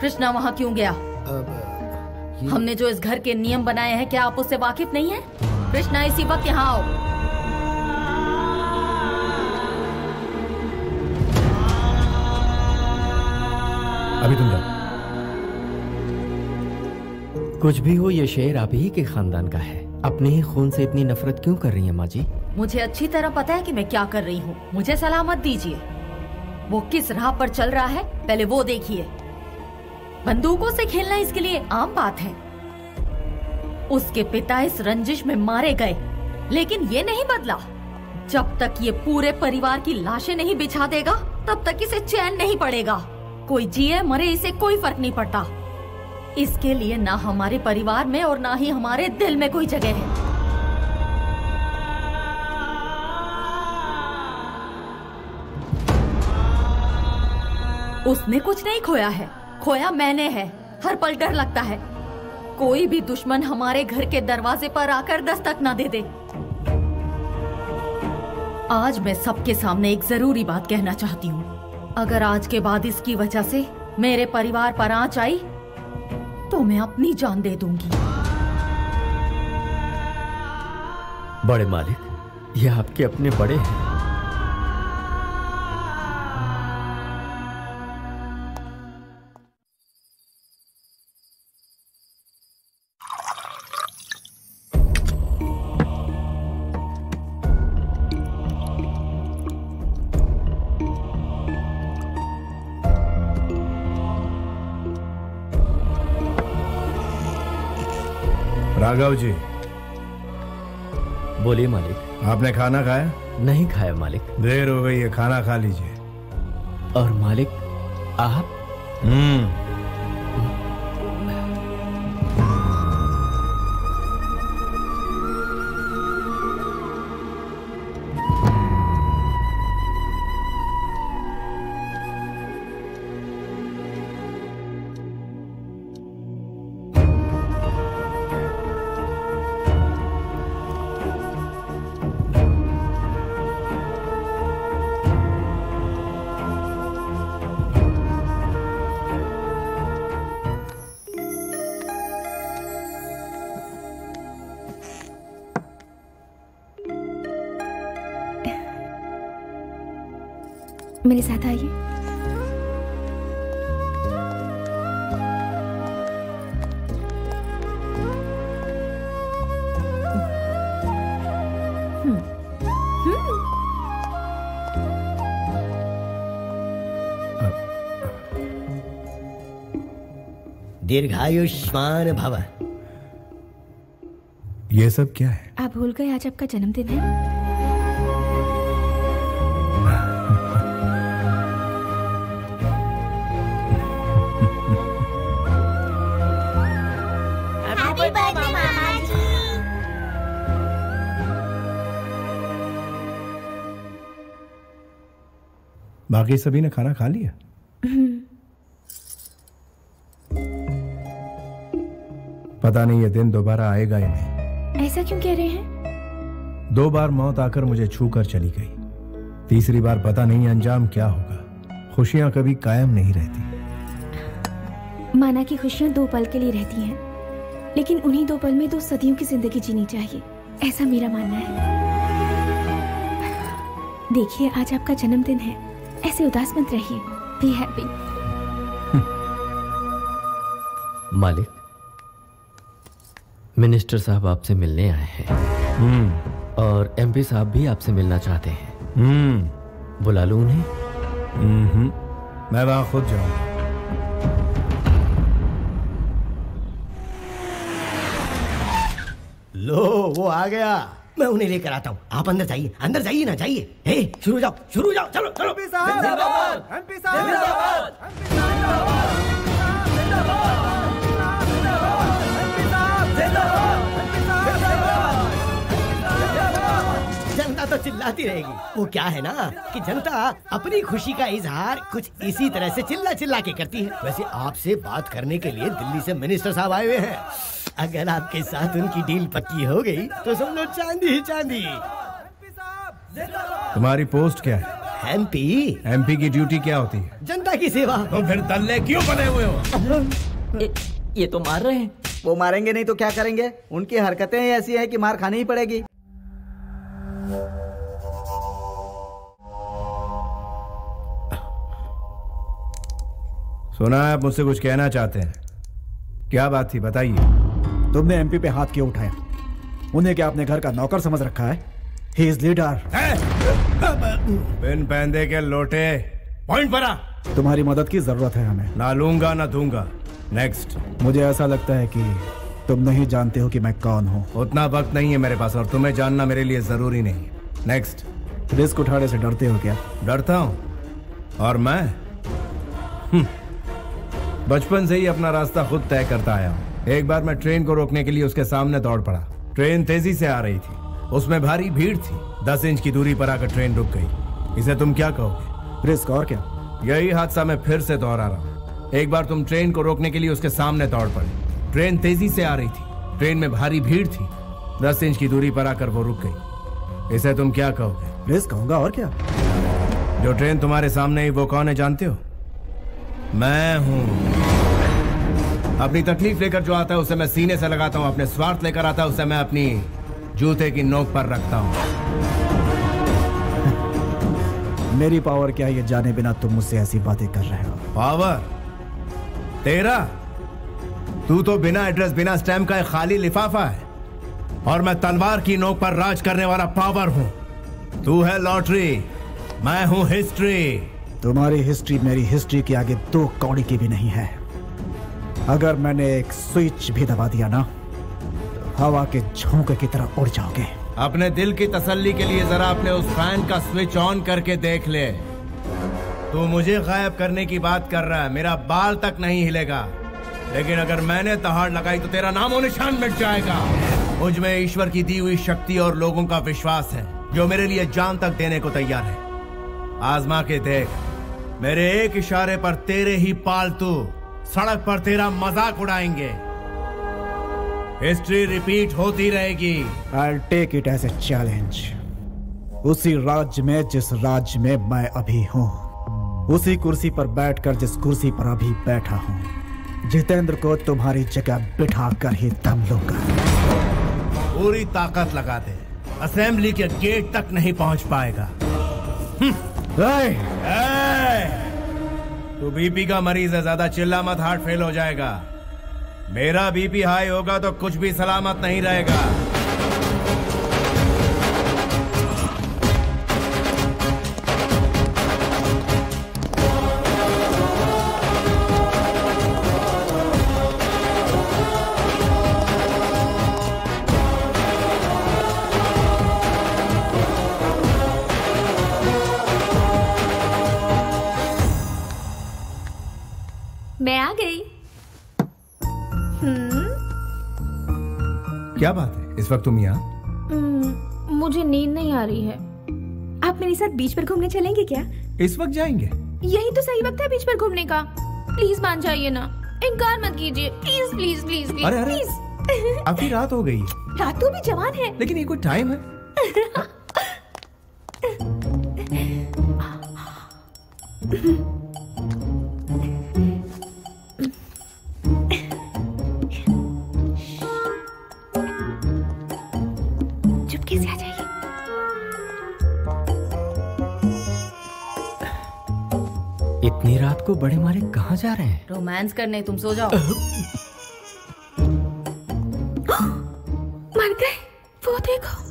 कृष्णा वहाँ क्यों गया? हमने जो इस घर के नियम बनाए हैं, क्या आप उससे वाकिफ नहीं है? कृष्णा इसी वक्त यहाँ आओ। अभी तुम जाओ। कुछ भी हो, ये शेर आप ही के खानदान का है। अपने ही खून से इतनी नफरत क्यों कर रही है माँ जी? मुझे अच्छी तरह पता है कि मैं क्या कर रही हूँ। मुझे सलाह मत दीजिए। वो किस राह पर चल रहा है पहले वो देखिए। बंदूकों से खेलना इसके लिए आम बात है। उसके पिता इस रंजिश में मारे गए, लेकिन ये नहीं बदला। जब तक ये पूरे परिवार की लाशें नहीं बिछा देगा, तब तक इसे चैन नहीं पड़ेगा। कोई जिए मरे इसे कोई फर्क नहीं पड़ता। इसके लिए ना हमारे परिवार में और ना ही हमारे दिल में कोई जगह है। उसने कुछ नहीं खोया है, खोया मैंने है। हर पल डर लगता है कोई भी दुश्मन हमारे घर के दरवाजे पर आकर दस्तक ना दे दे। आज मैं सबके सामने एक जरूरी बात कहना चाहती हूँ। अगर आज के बाद इसकी वजह से मेरे परिवार पर आंच आई तो मैं अपनी जान दे दूंगी। बड़े मालिक, ये आपके अपने बड़े हैं। राघव जी। बोलिए मालिक। आपने खाना खाया? नहीं खाया मालिक। देर हो गई है, खाना खा लीजिए। और मालिक आप? मेरे साथ आइए। दीर्घायुष्मान भव। ये सब क्या है? आप भूल गए आज आपका जन्मदिन है। बाकी सभी ने खाना खा लिया? पता नहीं ये दिन दोबारा आएगा या नहीं। ऐसा क्यों कह रहे हैं? 2 बार मौत आकर मुझे छू कर चली गई, तीसरी बार पता नहीं अंजाम क्या होगा। खुशियां कभी कायम नहीं रहती। माना कि खुशियां 2 पल के लिए रहती हैं, लेकिन उन्हीं 2 पल में 2 सदियों की जिंदगी जीनी चाहिए, ऐसा मेरा मानना है। देखिए आज आपका जन्मदिन है, ऐसे उदास मत रहिए। Be happy. मालिक, मिनिस्टर साहब आपसे मिलने आए हैं और एमपी साहब भी आपसे मिलना चाहते हैं। बुला लूं उन्हें? मैं वहां खुद जाऊंगा। लो वो आ गया, मैं उन्हें लेकर आता हूँ। आप अंदर जाइए, अंदर जाइए ना, जाइए। हे शुरू जाओ, शुरू जाओ, चलो चलो। एमपी साहब जिंदाबाद, एमपी साहब जिंदाबाद, एमपी साहब जिंदाबाद, एमपी साहब जिंदाबाद, एमपी साहब जिंदाबाद। जनता तो चिल्लाती रहेगी। वो क्या है ना कि जनता अपनी खुशी का इजहार कुछ इसी तरह से चिल्ला चिल्ला के करती है। वैसे आपसे बात करने के लिए दिल्ली से मिनिस्टर साहब आए हुए हैं। अगर आपके साथ उनकी डील पक्की हो गई तो समझो चांदी ही चांदी। तुम्हारी पोस्ट क्या है? एमपी। एमपी की ड्यूटी क्या होती है? जनता की सेवा। तो फिर दल्ले क्यों बने हुए हो? ये तो मार रहे हैं। वो मारेंगे नहीं तो क्या करेंगे? उनकी हरकतें ऐसी हैं कि मार खानी ही पड़ेगी। सुना है आप मुझसे कुछ कहना चाहते हैं, क्या बात थी बताइए। तुमने एमपी पे हाथ क्यों उठाया? उन्हें क्या अपने घर का नौकर समझ रखा है? He is leader. बिन पैंदे के लोटे, पॉइंट पर आ। तुम्हारी मदद की जरूरत है हमें। ना लूंगा ना दूंगा। नेक्स्ट। मुझे ऐसा लगता है कि तुम नहीं जानते हो कि मैं कौन हूँ। उतना वक्त नहीं है मेरे पास और तुम्हें जानना मेरे लिए जरूरी नहीं। नेक्स्ट। रिस्क उठाने से डरते हो क्या? डरता हूँ? और मैं बचपन से ही अपना रास्ता खुद तय करता आया हूँ। एक बार मैं ट्रेन को रोकने के लिए उसके सामने दौड़ पड़ा। ट्रेन तेजी से आ रही थी, उसमें भारी भीड़ थी। 10 इंच की दूरी पर आकर ट्रेन रुक गई। इसे तुम क्या कहोगे? रिस्क और क्या? यही हादसा मैं फिर से दोहरा रहा हूँ। एक बार तुम ट्रेन को रोकने के लिए उसके सामने दौड़ पड़े। ट्रेन तेजी से आ रही थी, ट्रेन में भारी भीड़ थी। 10 इंच की दूरी पर आकर वो रुक गई। इसे तुम क्या कहोगे? रिस्क कहूंगा और क्या। जो ट्रेन तुम्हारे सामने ही वो कौन है जानते हो? मैं हूं। अपनी तकलीफ लेकर जो आता है उसे मैं सीने से लगाता हूं, अपने स्वार्थ लेकर आता है उसे मैं अपनी जूते की नोक पर रखता हूं। मेरी पावर क्या है ये जाने बिना तुम मुझसे ऐसी बातें कर रहे हो? पावर तेरा? तू तो बिना एड्रेस बिना स्टैम्प का एक खाली लिफाफा है और मैं तलवार की नोक पर राज करने वाला पावर हूं। तू है लॉटरी, मैं हूं हिस्ट्री। तुम्हारी हिस्ट्री मेरी हिस्ट्री के आगे 2 कौड़ी की भी नहीं है। अगर मैंने एक स्विच भी दबा दिया ना हवा के झोंके की तरह उड़ जाओगे। अपने दिल की तसल्ली के लिए जरा अपने उस फैन का स्विच ऑन करके देख ले। तू मुझे गायब करने की बात कर रहा है, मेरा बाल तक नहीं हिलेगा, लेकिन अगर मैंने दहाड़ लगाई तो तेरा नामो निशान मिट जाएगा। मुझ में ईश्वर की दी हुई शक्ति और लोगों का विश्वास है जो मेरे लिए जान तक देने को तैयार है। आजमा के देख, मेरे एक इशारे पर तेरे ही पालतू सड़क पर तेरा मजाक उड़ाएंगे। हिस्ट्री रिपीट होती रहेगी। I'll take it as a challenge। उसी राज्य में जिस राज्य में मैं अभी हूँ, उसी कुर्सी पर बैठकर जिस कुर्सी पर अभी बैठा हूँ, जितेंद्र को तुम्हारी जगह बिठा कर ही दम लूंगा। पूरी ताकत लगा दे, असेंबली के गेट तक नहीं पहुंच पाएगा। तू बीपी का मरीज है, ज्यादा चिल्ला मत, हार्ट फेल हो जाएगा। मेरा बीपी हाई होगा तो कुछ भी सलामत नहीं रहेगा। मैं आ गई। क्या बात है, इस वक्त तुम यहाँ? मुझे नींद नहीं आ रही है। आप मेरे साथ बीच पर घूमने चलेंगे क्या? इस वक्त जाएंगे? यही तो सही वक्त है बीच पर घूमने का। प्लीज मान जाइए ना, इनकार मत कीजिए, प्लीज प्लीज प्लीज प्लीज। अरे अरे, प्लीज। अभी रात हो गई। रात तो भी जवान है, लेकिन ये कोई टाइम है? चुपके से आ जाइए। इतनी रात को बड़े मारे कहाँ जा रहे हैं? रोमांस करने, तुम सो जाओ। मर गए, वो देखो।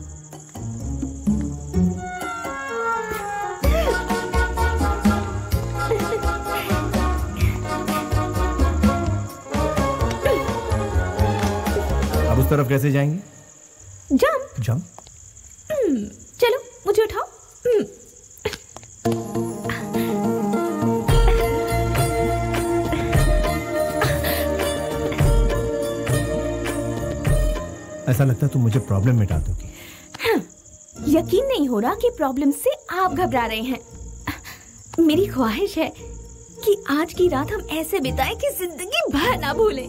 अब उस तरफ कैसे जाएंगे? Jump jump? चलो मुझे उठाओ। ऐसा लगता है तुम मुझे प्रॉब्लम मिटा दोगी। यकीन नहीं हो रहा कि प्रॉब्लम से आप घबरा रहे हैं। मेरी ख्वाहिश है कि आज की रात हम ऐसे बिताएं कि जिंदगी भर ना भूलें।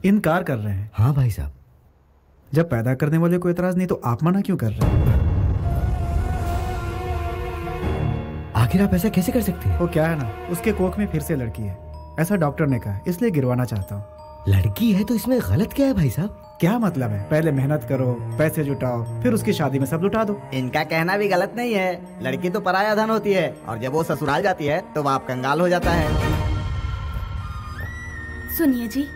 इनकार कर रहे हैं? हाँ भाई साहब। जब पैदा करने वाले को एतराज नहीं तो आप मना क्यों कर रहे हैं? आखिर आप ऐसा कैसे कर सकते हैं? वो क्या है ना, उसके कोख में फिर से लड़की है, ऐसा डॉक्टर ने कहा, इसलिए गिरवाना चाहता हूँ। लड़की है तो इसमें गलत क्या है भाई साहब? क्या मतलब है? पहले मेहनत करो, पैसे जुटाओ, फिर उसकी शादी में सब लुटा दो। इनका कहना भी गलत नहीं है। लड़की तो पराया धन होती है और जब वो ससुराल जाती है तो बाप कंगाल हो जाता है। सुनिए जी,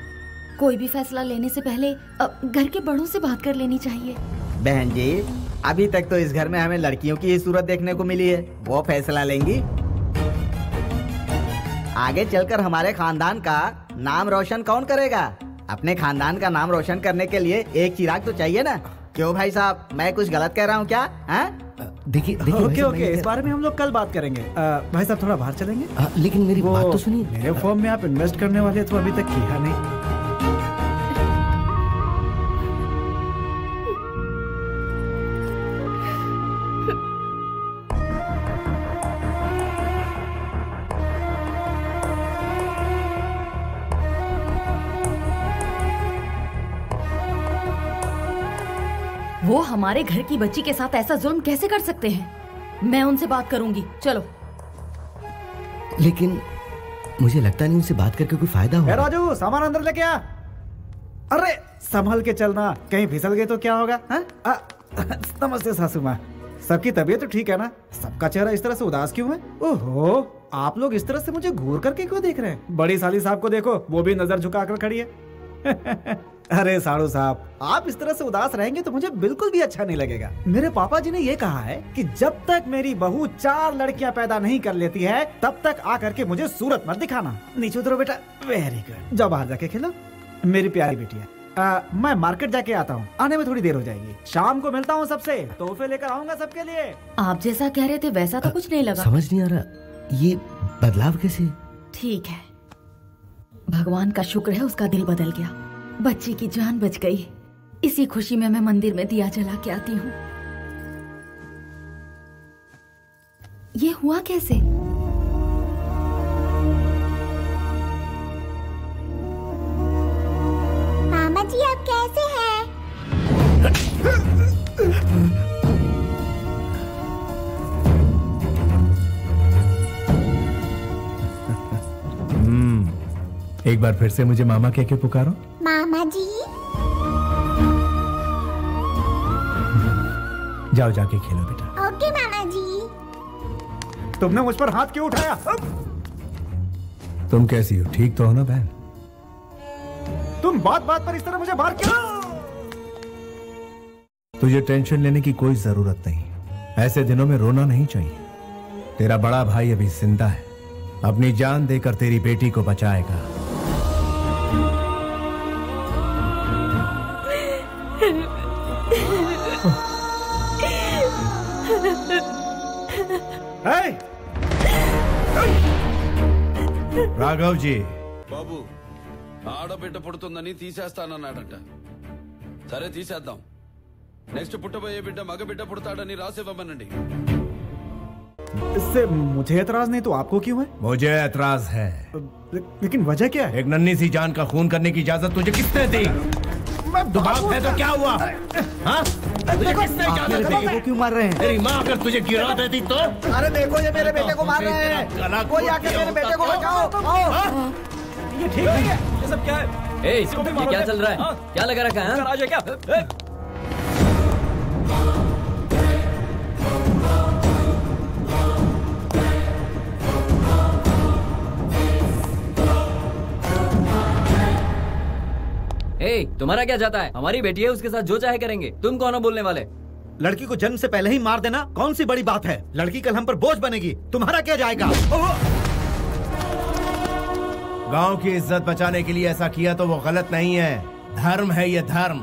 कोई भी फैसला लेने से पहले घर के बड़ों से बात कर लेनी चाहिए। बहन जी, अभी तक तो इस घर में हमें लड़कियों की ही सूरत देखने को मिली है। वो फैसला लेंगी। आगे चलकर हमारे खानदान का नाम रोशन कौन करेगा? अपने खानदान का नाम रोशन करने के लिए एक चिराग तो चाहिए ना। क्यों भाई साहब, मैं कुछ गलत कह रहा हूँ क्या? देखिए ओके, इस बारे में हम लोग कल बात करेंगे। भाई साहब थोड़ा बाहर चलेंगे? लेकिन मेरी बात तो सुनिए। मेरे फॉर्म में आप इन्वेस्ट करने वाले तो अभी तक किया नहीं। वो हमारे घर की बच्ची के साथ ऐसा जुल्म कैसे कर सकते हैं? मैं उनसे बात करूंगी, चलो। लेकिन मुझे लगता नहीं उनसे बात करके कोई फायदा होगा। राजू, सामान अंदर लेके आ। अरे संभल के चलना, कहीं फिसल गए तो क्या होगा? नमस्ते सासू माँ, सबकी तबीयत तो ठीक है ना? सबका चेहरा इस तरह से उदास क्यों है? ओहो, आप लोग इस तरह से मुझे घूर करके क्यों देख रहे हैं? बड़ी साली साहब को देखो, वो भी नजर झुकाकर खड़ी है। अरे साड़ू साहब, आप इस तरह से उदास रहेंगे तो मुझे बिल्कुल भी अच्छा नहीं लगेगा। मेरे पापा जी ने ये कहा है कि जब तक मेरी बहू 4 लड़कियां पैदा नहीं कर लेती है तब तक आकर के मुझे सूरत मत दिखाना। नीचे उतरो बेटा। वेरी गुड, जाओ बाहर जाके खेलो मेरी प्यारी बिटिया। मैं मार्केट जाके आता हूँ, आने में थोड़ी देर हो जाएगी। शाम को मिलता हूँ सबसे, तोहफे लेकर आऊंगा सबके लिए। आप जैसा कह रहे थे वैसा तो कुछ नहीं लगा। समझ नहीं आ रहा ये बदलाव कैसे? ठीक है, भगवान का शुक्र है उसका दिल बदल गया, बच्ची की जान बच गई। इसी खुशी में मैं मंदिर में दिया जला के आती हूँ। ये हुआ कैसे? मामा जी आप कैसे हैं? एक बार फिर से मुझे मामा कह के पुकारो। मामा जी। जाओ जाके खेलो बेटा। ओके मामा जी। तुमने मुझ पर हाथ क्यों उठाया? तुम कैसी हो? ठीक तो हो ना बहन? तुम बात बात पर इस तरह मुझे मार क्यों? तुझे टेंशन लेने की कोई जरूरत नहीं, ऐसे दिनों में रोना नहीं चाहिए। तेरा बड़ा भाई अभी जिंदा है, अपनी जान देकर तेरी बेटी को बचाएगा। రాఘవ్ జీ బాబు, ఆడబిడ్డ పుడుతుందని తీసేస్తానన్నాడట. సరే తీసేద్దాం. నెక్స్ట్ పుట్టబోయే బిడ్డ మగ బిడ్డ పుడతాడని రాసివ్వమనండి. इससे मुझे एतराज नहीं तो आपको क्यों है? मुझे एतराज है। लेकिन वजह क्या है? एक नन्ही सी जान का खून करने की इजाजत तुझे किसने दी? तू बाप है तो क्या हुआ? हाँ? तुझे किसने इजाजत दी? को क्यों मार रहे हैं? तेरी माँ अगर तुझे गिरा देती तो? अरे देखो ये मेरे बेटे को मार रहे हैं, कोई आके मेरे बेटे को बचाओ। आओ। ये ठीक नहीं है, ये सब क्या है? ए, ये क्या चल रहा है? क्या लगा रखा है? राज है क्या? तुम्हारा क्या जाता है? हमारी बेटी है, उसके साथ जो चाहे करेंगे। तुम कौन हो बोलने वाले? लड़की को जन्म से पहले ही मार देना कौन सी बड़ी बात है? लड़की कल हम पर बोझ बनेगी, तुम्हारा क्या जाएगा? गांव की इज्जत बचाने के लिए ऐसा किया तो वो गलत नहीं है, धर्म है ये धर्म।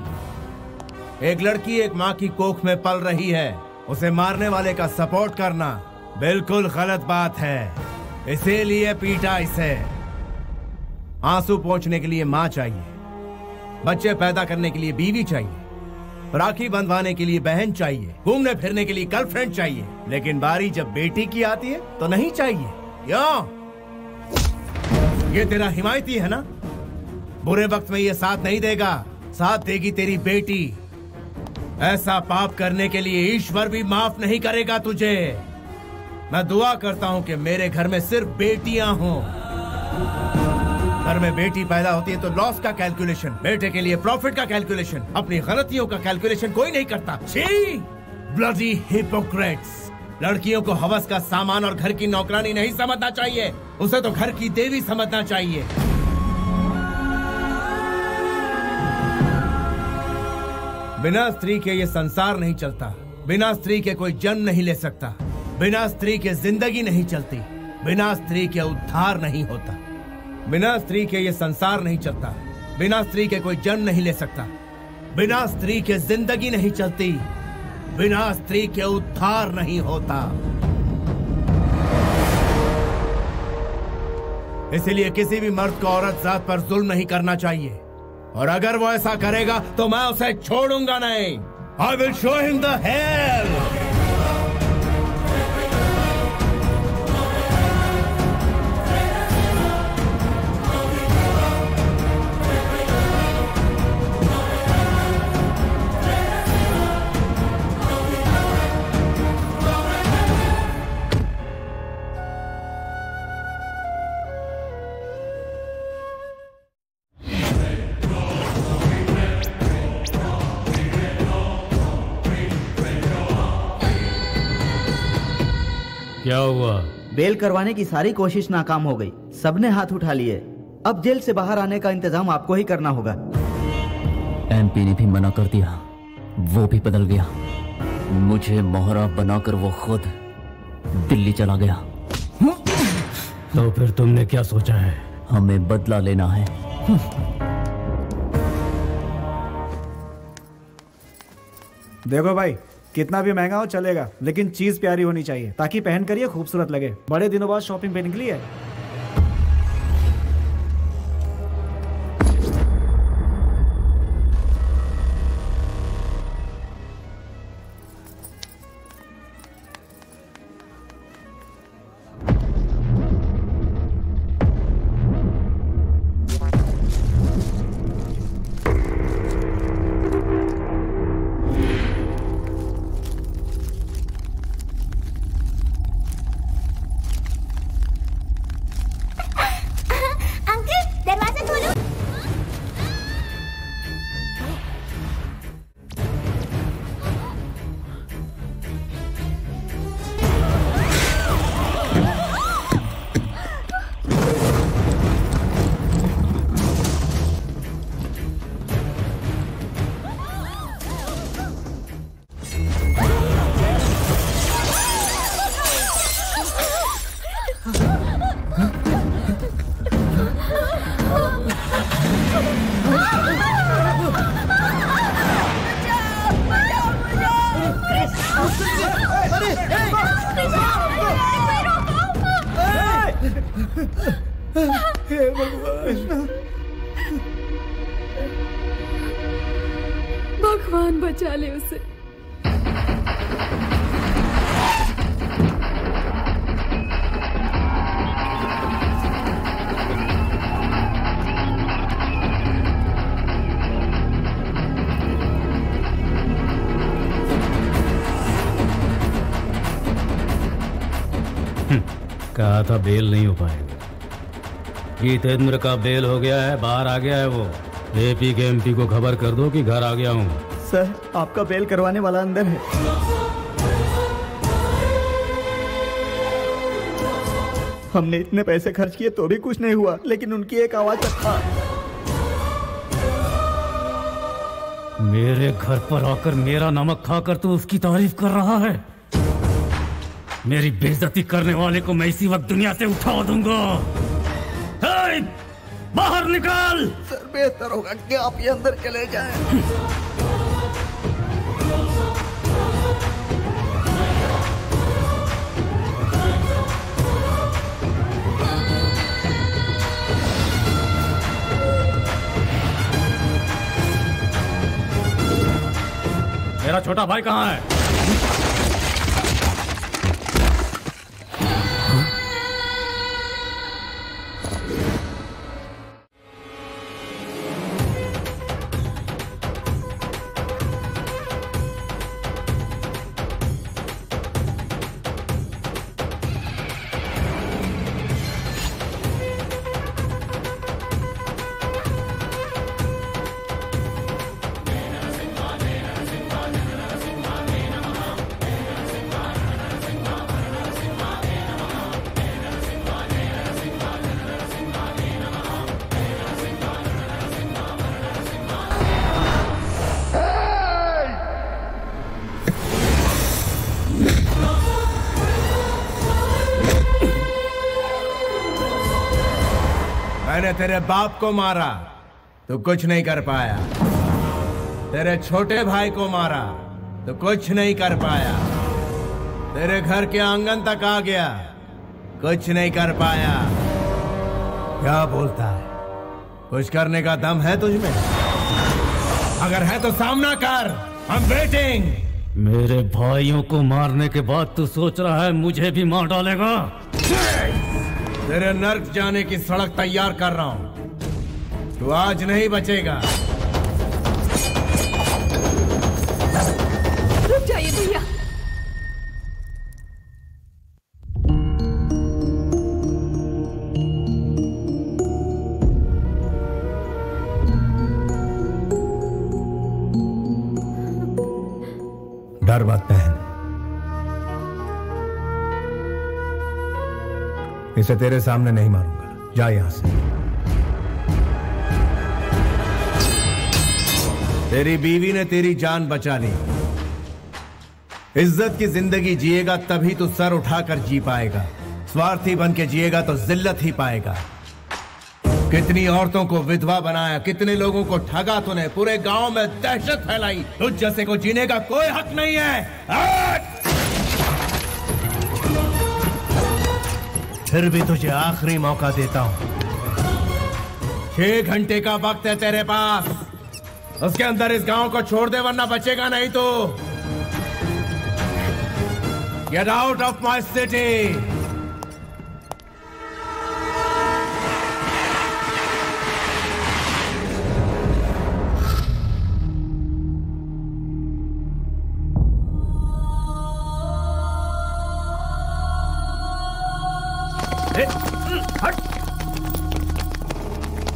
एक लड़की एक माँ की कोख में पल रही है, उसे मारने वाले का सपोर्ट करना बिल्कुल गलत बात है, इसीलिए पीटा इसे। आंसू पोंछने के लिए माँ चाहिए, बच्चे पैदा करने के लिए बीवी चाहिए, राखी बंधवाने के लिए बहन चाहिए, घूमने फिरने के लिए गर्लफ्रेंड चाहिए, लेकिन बारी जब बेटी की आती है तो नहीं चाहिए। क्यों? ये तेरा हिमायती है ना, बुरे वक्त में ये साथ नहीं देगा, साथ देगी तेरी बेटी। ऐसा पाप करने के लिए ईश्वर भी माफ नहीं करेगा तुझे। मैं दुआ करता हूं कि मेरे घर में सिर्फ बेटियां हों। घर में बेटी पैदा होती है तो लॉस का कैलकुलेशन, बेटे के लिए प्रॉफिट का कैलकुलेशन, अपनी गलतियों का कैलकुलेशन कोई नहीं करता। छी! Bloody Hippocrates! लड़कियों को हवस का सामान और घर की नौकरानी नहीं समझना चाहिए, उसे तो घर की देवी समझना चाहिए। बिना स्त्री के ये संसार नहीं चलता, बिना स्त्री के कोई जन्म नहीं ले सकता, बिना स्त्री के जिंदगी नहीं चलती, बिना स्त्री के उद्धार नहीं होता। बिना स्त्री के ये संसार नहीं चलता, बिना स्त्री के कोई जन्म नहीं ले सकता, बिना स्त्री के जिंदगी नहीं चलती, बिना स्त्री के उद्धार नहीं होता। इसीलिए किसी भी मर्द को औरत जात पर जुल्म नहीं करना चाहिए, और अगर वो ऐसा करेगा तो मैं उसे छोड़ूंगा नहीं। I will show him the hell! क्या हुआ? बेल करवाने की सारी कोशिश नाकाम हो गई, सबने हाथ उठा लिए। अब जेल से बाहर आने का इंतजाम आपको ही करना होगा। एमपी ने भी मना कर दिया, वो भी बदल गया। मुझे मोहरा बनाकर वो खुद दिल्ली चला गया। तो फिर तुमने क्या सोचा है? हमें बदला लेना है। देखो भाई, कितना भी महंगा हो चलेगा, लेकिन चीज प्यारी होनी चाहिए ताकि पहन कर ये खूबसूरत लगे। बड़े दिनों बाद शॉपिंग पे निकली है। भगवान बचा ले उसे। कहा था बेल नहीं हो पाएगा। जितेंद्र का बेल हो गया है, बाहर आ गया है वो। एपी के एमपी को खबर कर दो कि घर आ गया हूँ। सर, आपका बेल करवाने वाला अंदर है। हमने इतने पैसे खर्च किए तो भी कुछ नहीं हुआ, लेकिन उनकी एक आवाज तक था। मेरे घर पर आकर मेरा नमक खाकर तू उसकी तारीफ कर रहा है? मेरी बेइज्जती करने वाले को मैं इसी वक्त दुनिया से उठा दूंगा। बाहर निकाल। सर, बेहतर होगा कि आप ये अंदर चले जाएं। मेरा छोटा भाई कहाँ है? मैंने तेरे बाप को मारा तो कुछ नहीं कर पाया, तेरे छोटे भाई को मारा तो कुछ नहीं कर पाया, तेरे घर के आंगन तक आ गया, कुछ नहीं कर पाया। क्या बोलता है? कुछ करने का दम है तुझ में? अगर है तो सामना कर। I'm waiting। मेरे भाइयों को मारने के बाद तू सोच रहा है मुझे भी मार डालेगा? तेरे नर्क जाने की सड़क तैयार कर रहा हूं, तू आज नहीं बचेगा। रुक जाइए भैया। डर मत बहन, इसे तेरे सामने नहीं मारूंगा, जा यहां से। तेरी बीवी ने तेरी जान बचा ली। इज्जत की जिंदगी जिएगा तभी तो सर उठाकर जी पाएगा। स्वार्थी बन के जिएगा तो जिल्लत ही पाएगा। कितनी औरतों को विधवा बनाया, कितने लोगों को ठगा तूने, पूरे गांव में दहशत फैलाई। तुझ जैसे को जीने का कोई हक नहीं है। फिर भी तुझे आखिरी मौका देता हूं। 6 घंटे का वक्त है तेरे पास, उसके अंदर इस गांव को छोड़ दे वरना बचेगा नहीं तो। Get out of my city!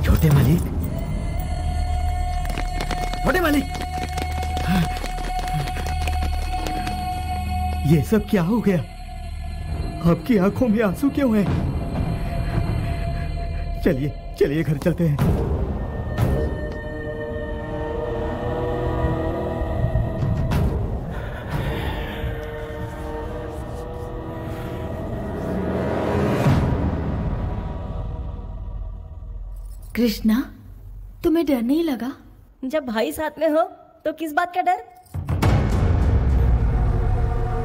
छोटे मालिक, छोटे मालिक, ये सब क्या हो गया? आपकी आंखों में आंसू क्यों हैं? चलिए चलिए घर चलते हैं। कृष्णा, तुम्हें डर नहीं लगा? जब भाई साथ में हो तो किस बात का डर?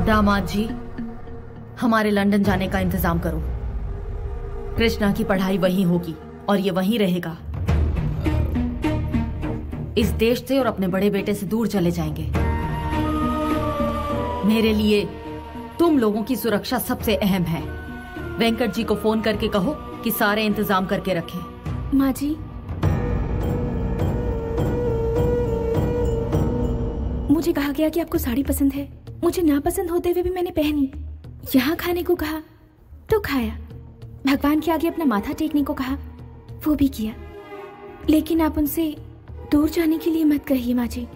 दामाद जी, हमारे लंदन जाने का इंतजाम करो। कृष्णा की पढ़ाई वहीं होगी और ये वहीं रहेगा। इस देश से और अपने बड़े बेटे से दूर चले जाएंगे। मेरे लिए तुम लोगों की सुरक्षा सबसे अहम है। वेंकट जी को फोन करके कहो कि सारे इंतजाम करके रखें। माँ जी, मुझे कहा गया कि आपको साड़ी पसंद है। मुझे ना पसंद होते हुए भी मैंने पहनी। यहाँ खाने को कहा तो खाया, भगवान के आगे अपना माथा टेकने को कहा वो भी किया। लेकिन आप उनसे दूर जाने के लिए मत कहिए माँ जी।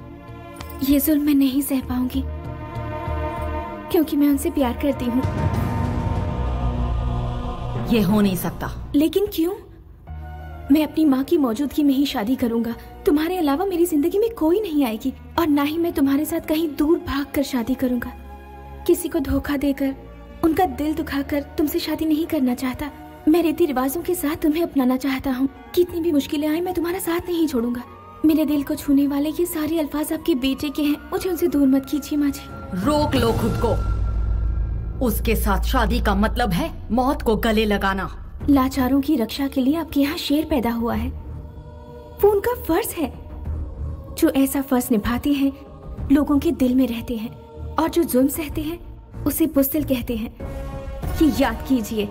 ये जुल्म मैं नहीं सह पाऊंगी क्योंकि मैं उनसे प्यार करती हूँ। ये हो नहीं सकता। लेकिन क्यों? मैं अपनी माँ की मौजूदगी में ही शादी करूंगा। तुम्हारे अलावा मेरी जिंदगी में कोई नहीं आएगी और ना ही मैं तुम्हारे साथ कहीं दूर भागकर शादी करूंगा। किसी को धोखा देकर, उनका दिल दुखाकर तुमसे शादी नहीं करना चाहता। मैं रीति रिवाजों के साथ तुम्हें अपनाना चाहता हूँ। कितनी भी मुश्किलें आए मैं तुम्हारा साथ नहीं छोड़ूंगा। मेरे दिल को छूने वाले ये सारे अल्फाज आपके बेटे के हैं। मुझे उनसे दूर मत कीजिए माँ जी। रोक लो खुद को। उसके साथ शादी का मतलब है मौत को गले लगाना। लाचारों की रक्षा के लिए आपके यहाँ शेर पैदा हुआ है। वो उनका फर्ज है। जो ऐसा फर्ज निभाते हैं लोगों के दिल में रहते हैं और जो जुल्म सहते हैं उसे बुज़दिल कहते हैं। ये याद कीजिए,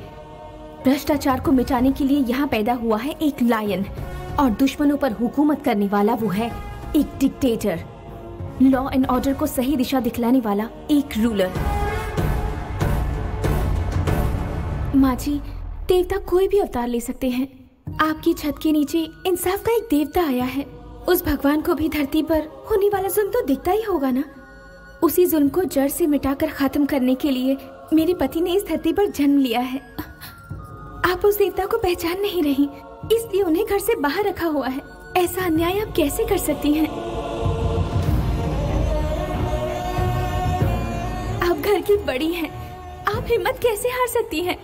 भ्रष्टाचार को मिटाने के लिए यहाँ पैदा हुआ है एक लायन और दुश्मनों पर हुकूमत करने वाला वो है एक डिक्टेटर। लॉ एंड ऑर्डर को सही दिशा दिखलाने वाला एक रूलर। माँ जी, देवता कोई भी अवतार ले सकते हैं। आपकी छत के नीचे इंसाफ का एक देवता आया है। उस भगवान को भी धरती पर होने वाला जुल्म तो दिखता ही होगा ना। उसी जुल्म को जड़ से मिटाकर खत्म करने के लिए मेरे पति ने इस धरती पर जन्म लिया है। आप उस देवता को पहचान नहीं रही, इसलिए उन्हें घर से बाहर रखा हुआ है। ऐसा अन्याय आप कैसे कर सकती हैं? आप घर की बड़ी हैं, आप हिम्मत कैसे हार सकती हैं?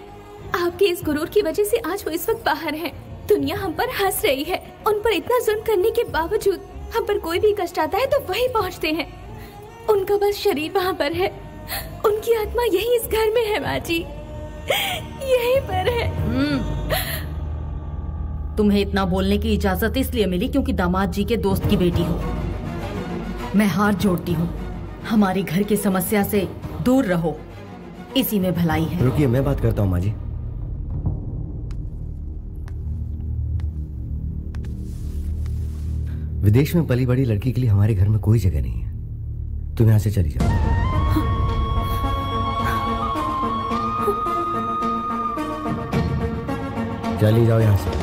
आपके इस गुरूर की वजह से आज वो इस वक्त बाहर हैं। दुनिया हम पर हंस रही है। उन पर इतना जुल्म करने के बावजूद हम पर कोई भी कष्ट आता है तो वही पहुंचते हैं। उनका बस शरीर वहाँ पर है, उनकी आत्मा यही इस घर में है माँ जी, यहीं पर है। तुम्हें इतना बोलने की इजाजत इसलिए मिली क्योंकि दामाद जी के दोस्त की बेटी हो। मैं हाथ जोड़ती हूँ, हमारी घर की समस्या से दूर रहो, इसी में भलाई है। रुकिए, मैं बात करता हूँ माँ जी। विदेश में पली बड़ी लड़की के लिए हमारे घर में कोई जगह नहीं है। तुम यहाँ से चली जाओ। चली जाओ यहाँ से।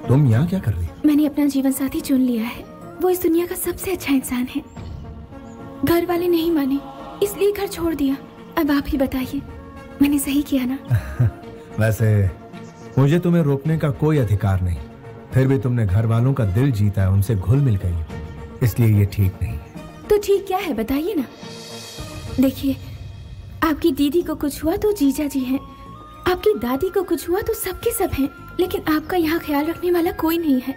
तुम यहाँ क्या कर रही हो? मैंने अपना जीवन साथी चुन लिया है। वो इस दुनिया का सबसे अच्छा इंसान है। घर वाले नहीं माने, इसलिए घर छोड़ दिया। अब आप ही बताइए, मैंने सही किया ना? वैसे मुझे तुम्हें रोकने का कोई अधिकार नहीं, फिर भी तुमने घर वालों का दिल जीता है, उनसे घुल मिल गई, इसलिए ये ठीक नहीं है। तो ठीक क्या है बताइए ना। देखिए, आपकी दीदी को कुछ हुआ तो जीजा जी हैं, आपकी दादी को कुछ हुआ तो सबके सब हैं, लेकिन आपका यहाँ ख्याल रखने वाला कोई नहीं है।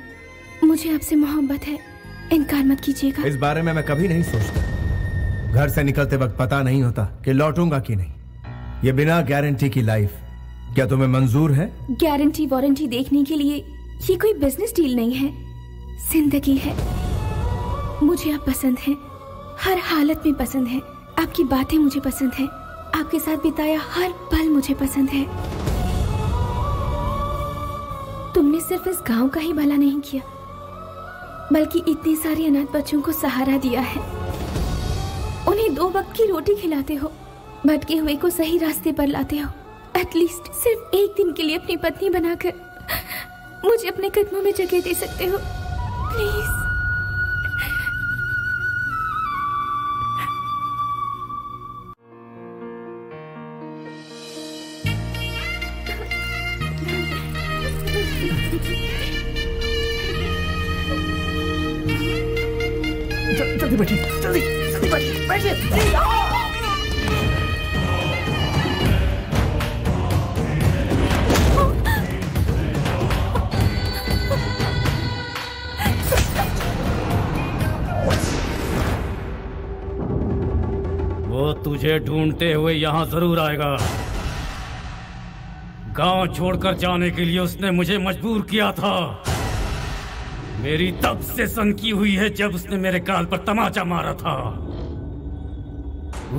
मुझे आपसे मोहब्बत है, इनकार मत कीजिएगा। इस बारे में मैं कभी नहीं सोचता। घर से निकलते वक्त पता नहीं होता कि लौटूंगा कि नहीं। ये बिना गारंटी की लाइफ क्या तुम्हें मंजूर है? गारंटी वारंटी देखने के लिए ये कोई बिजनेस डील नहीं है, जिंदगी है। मुझे आप पसंद हैं, हर हालत में पसंद है। आपकी बातें मुझे पसंद है, आपके साथ बिताया हर पल मुझे पसंद है। तुमने सिर्फ इस गांव का ही भला नहीं किया, बल्कि इतने सारे अनाथ बच्चों को सहारा दिया है। उन्हें 2 वक्त की रोटी खिलाते हो, भटके हुए को सही रास्ते पर लाते हो। एटलीस्ट सिर्फ एक दिन के लिए अपनी पत्नी बनाकर मुझे अपने कदमों में जगह दे सकते हो, प्लीज। जल्दी बैठिए, जल्दी जल्दी बैठिए, बैठिए। वो तुझे ढूंढते हुए यहाँ जरूर आएगा। गांव छोड़कर जाने के लिए उसने मुझे मजबूर किया था। मेरी तब से सनकी हुई है जब उसने मेरे गाल पर तमाचा मारा था।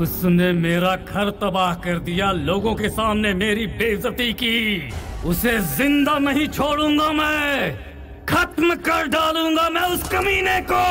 उसने मेरा घर तबाह कर दिया, लोगों के सामने मेरी बेइज्जती की। उसे जिंदा नहीं छोड़ूंगा मैं, खत्म कर डालूंगा मैं उस कमीने को।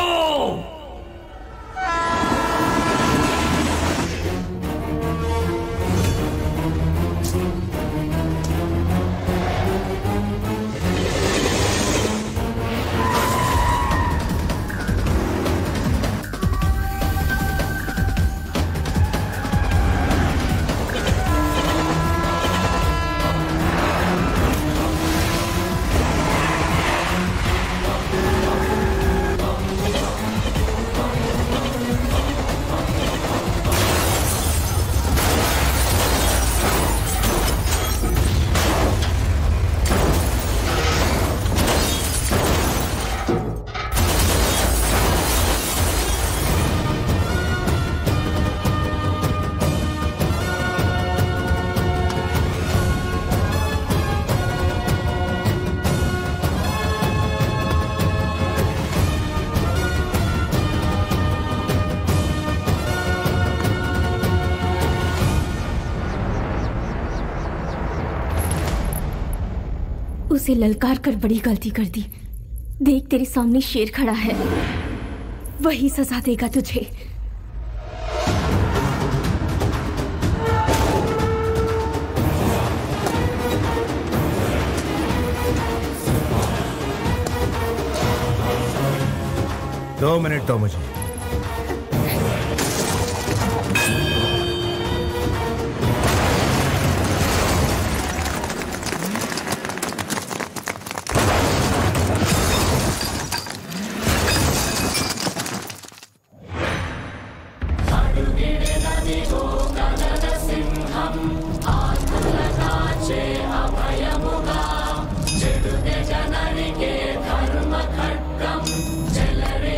उसे ललकार कर बड़ी गलती कर दी। देख, तेरे सामने शेर खड़ा है, वही सजा देगा तुझे। दो मिनट दो मुझे। जनरी के धर्म खड्गम जलरे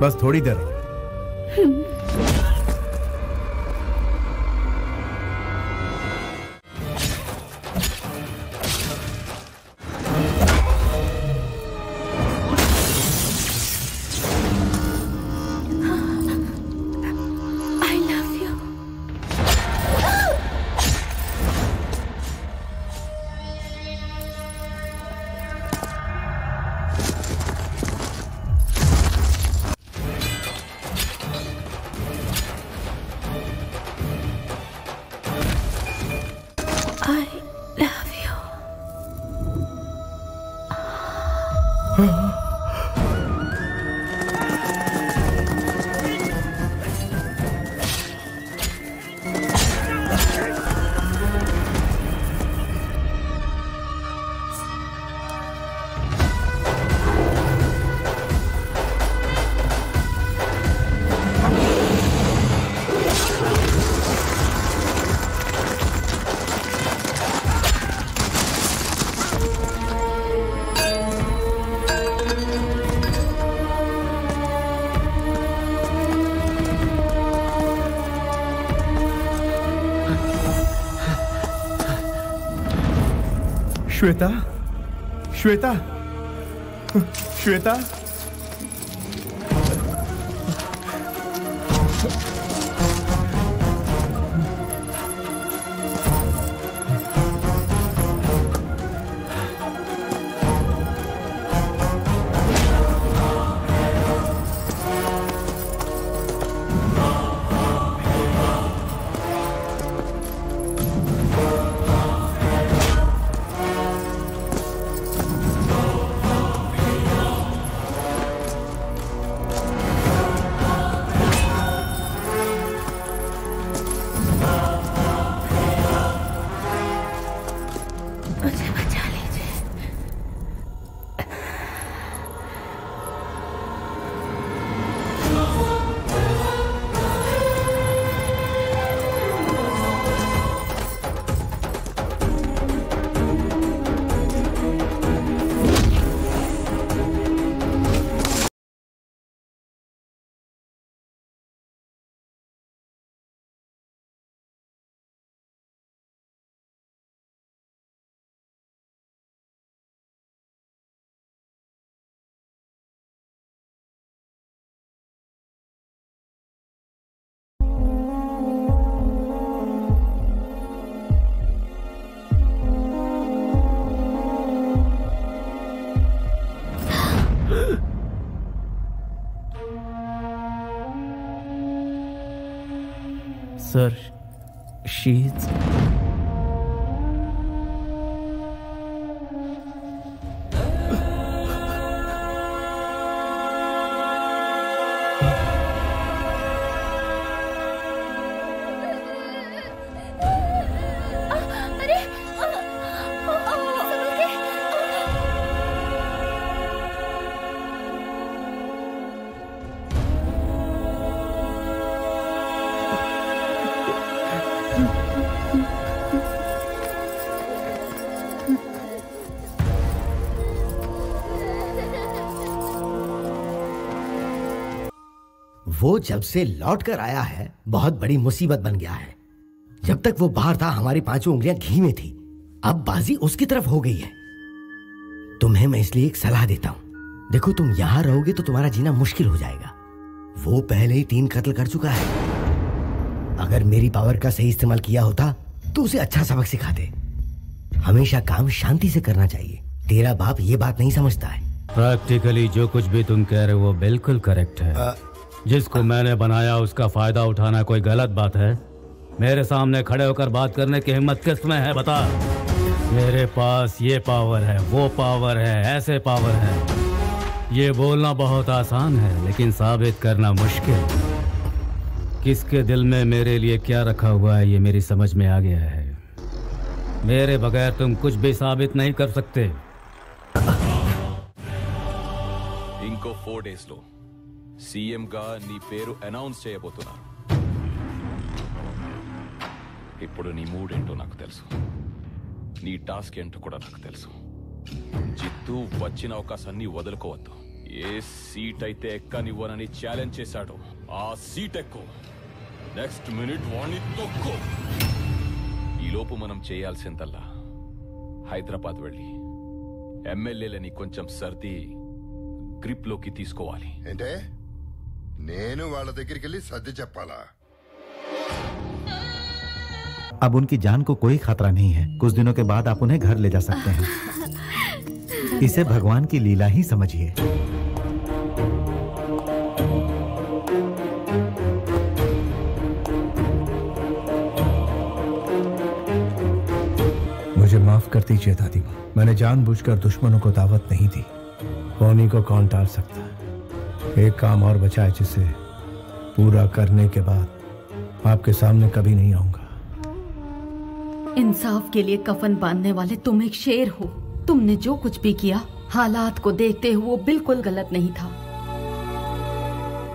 बस थोड़ी देर। श्वेता, श्वेता, श्वेता, Sir, she's... वो जब से लौट कर आया है बहुत बड़ी मुसीबत बन गया है। जब तक वो बाहर था हमारी पांचों उंगलियां घी में थी, अब बाजी उसकी तरफ हो गई है। तुम्हें मैं इसलिए एक सलाह देता हूं, देखो तुम यहां रहोगे तो तुम्हारा जीना मुश्किल हो जाएगा। वो पहले ही 3 कत्ल कर चुका है। अगर मेरी पावर का सही इस्तेमाल किया होता तो उसे अच्छा सबक सिखाते। हमेशा काम शांति से करना चाहिए। तेरा बाप ये बात नहीं समझता है। प्रैक्टिकली जो कुछ भी तुम कह रहे हो वो बिल्कुल करेक्ट है। जिसको मैंने बनाया उसका फायदा उठाना कोई गलत बात है? मेरे सामने खड़े होकर बात करने की हिम्मत किसमें है बता। मेरे पास ये पावर है, वो पावर है, ऐसे पावर है। ये बोलना बहुत आसान है लेकिन साबित करना मुश्किल। किसके दिल में मेरे लिए क्या रखा हुआ है ये मेरी समझ में आ गया है। मेरे बगैर तुम कुछ भी साबित नहीं कर सकते। इंको 4 days लो సీఎం గా నీ పేరు అనౌన్స్ చేయబోతున్నా. ఇప్పుడు నీ మూడ్ ఏంటో నాకు తెలుసు, నీ టాస్క్ ఏంటో కూడా నాకు తెలుసు. జిత్తు వచ్చిన అవకాశాన్ని వదులుకోవద్దు. ఏ సీట్ అయితే ఎక్కనివ్వనని ఛాలెంజ్ చేశాడు ఆ సీట్ ఎక్కు. నెక్స్ట్ మినిట్ వాణ్ణి తొక్కు. ఈలోపు మనం చేయాల్సిందల్లా హైదరాబాద్ వెళ్ళి ఎమ్మెల్యేలని కొంచెం సర్ది గ్రిప్ లోకి తీసుకోవాలి. ఏంటే నేను వాళ్ళ దగ్గరికి వెళ్ళి సర్ది చెప్పాలా? अब उनकी जान को कोई खतरा नहीं है. कुछ दिनों के बाद आप उन्हें घर ले जा सकते हैं. इसे भगवान की लीला ही समझिए. मुझे माफ कर दीजिए दादी माँ. मैंने जानबूझकर दुश्मनों को दावत नहीं दी. होनी को कौन टाल सकता है? एक काम और बचा है जिसे पूरा करने के बाद आपके सामने कभी नहीं आऊंगा. इंसाफ के लिए कफन बांधने वाले तुम एक शेर हो. तुमने जो कुछ भी किया हालात को देखते हुए वो बिल्कुल गलत नहीं था.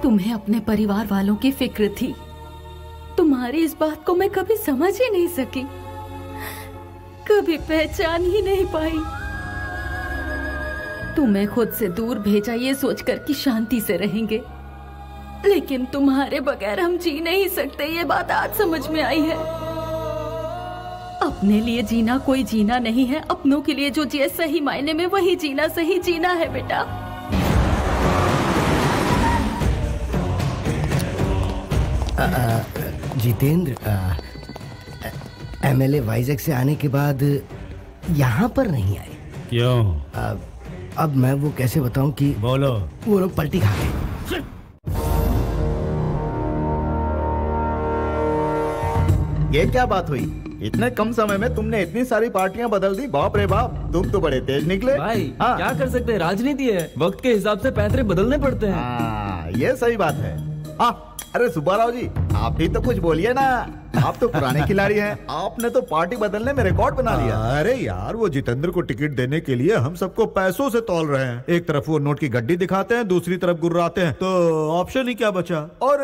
तुम्हें अपने परिवार वालों की फिक्र थी. तुम्हारी इस बात को मैं कभी समझ ही नहीं सकी, कभी पहचान ही नहीं पाई. तुम्हें खुद से दूर भेजा ये सोचकर कि शांति से रहेंगे, लेकिन तुम्हारे बगैर हम जी नहीं सकते. ये बात आज समझ में आई है. अपने लिए जीना कोई जीना नहीं है. अपनों के लिए जो जिए सही मायने में वही जीना सही जीना है बेटा. जितेंद्र, एमएलए वाइजैक से आने के बाद यहाँ पर नहीं आए. क्यों? अब मैं वो कैसे बताऊं कि बोलो. वो लोग पलटी खा गए. ये क्या बात हुई? इतने कम समय में तुमने इतनी सारी पार्टियां बदल दी. बाप रे बाप, तुम तो बड़े तेज निकले. भाई क्या कर सकते हैं, राजनीति है. वक्त के हिसाब से पैतरे बदलने पड़ते हैं. ये सही बात है. अरे सुब्बाराव जी, आप भी तो कुछ बोलिए ना. आप तो पुराने खिलाड़ी हैं. आपने तो पार्टी बदलने में रिकॉर्ड बना लिया. अरे यार, वो जितेंद्र को टिकट देने के लिए हम सबको पैसों से तौल रहे हैं. एक तरफ वो नोट की गड्डी दिखाते हैं, दूसरी तरफ गुर्राते हैं, तो ऑप्शन ही क्या बचा. और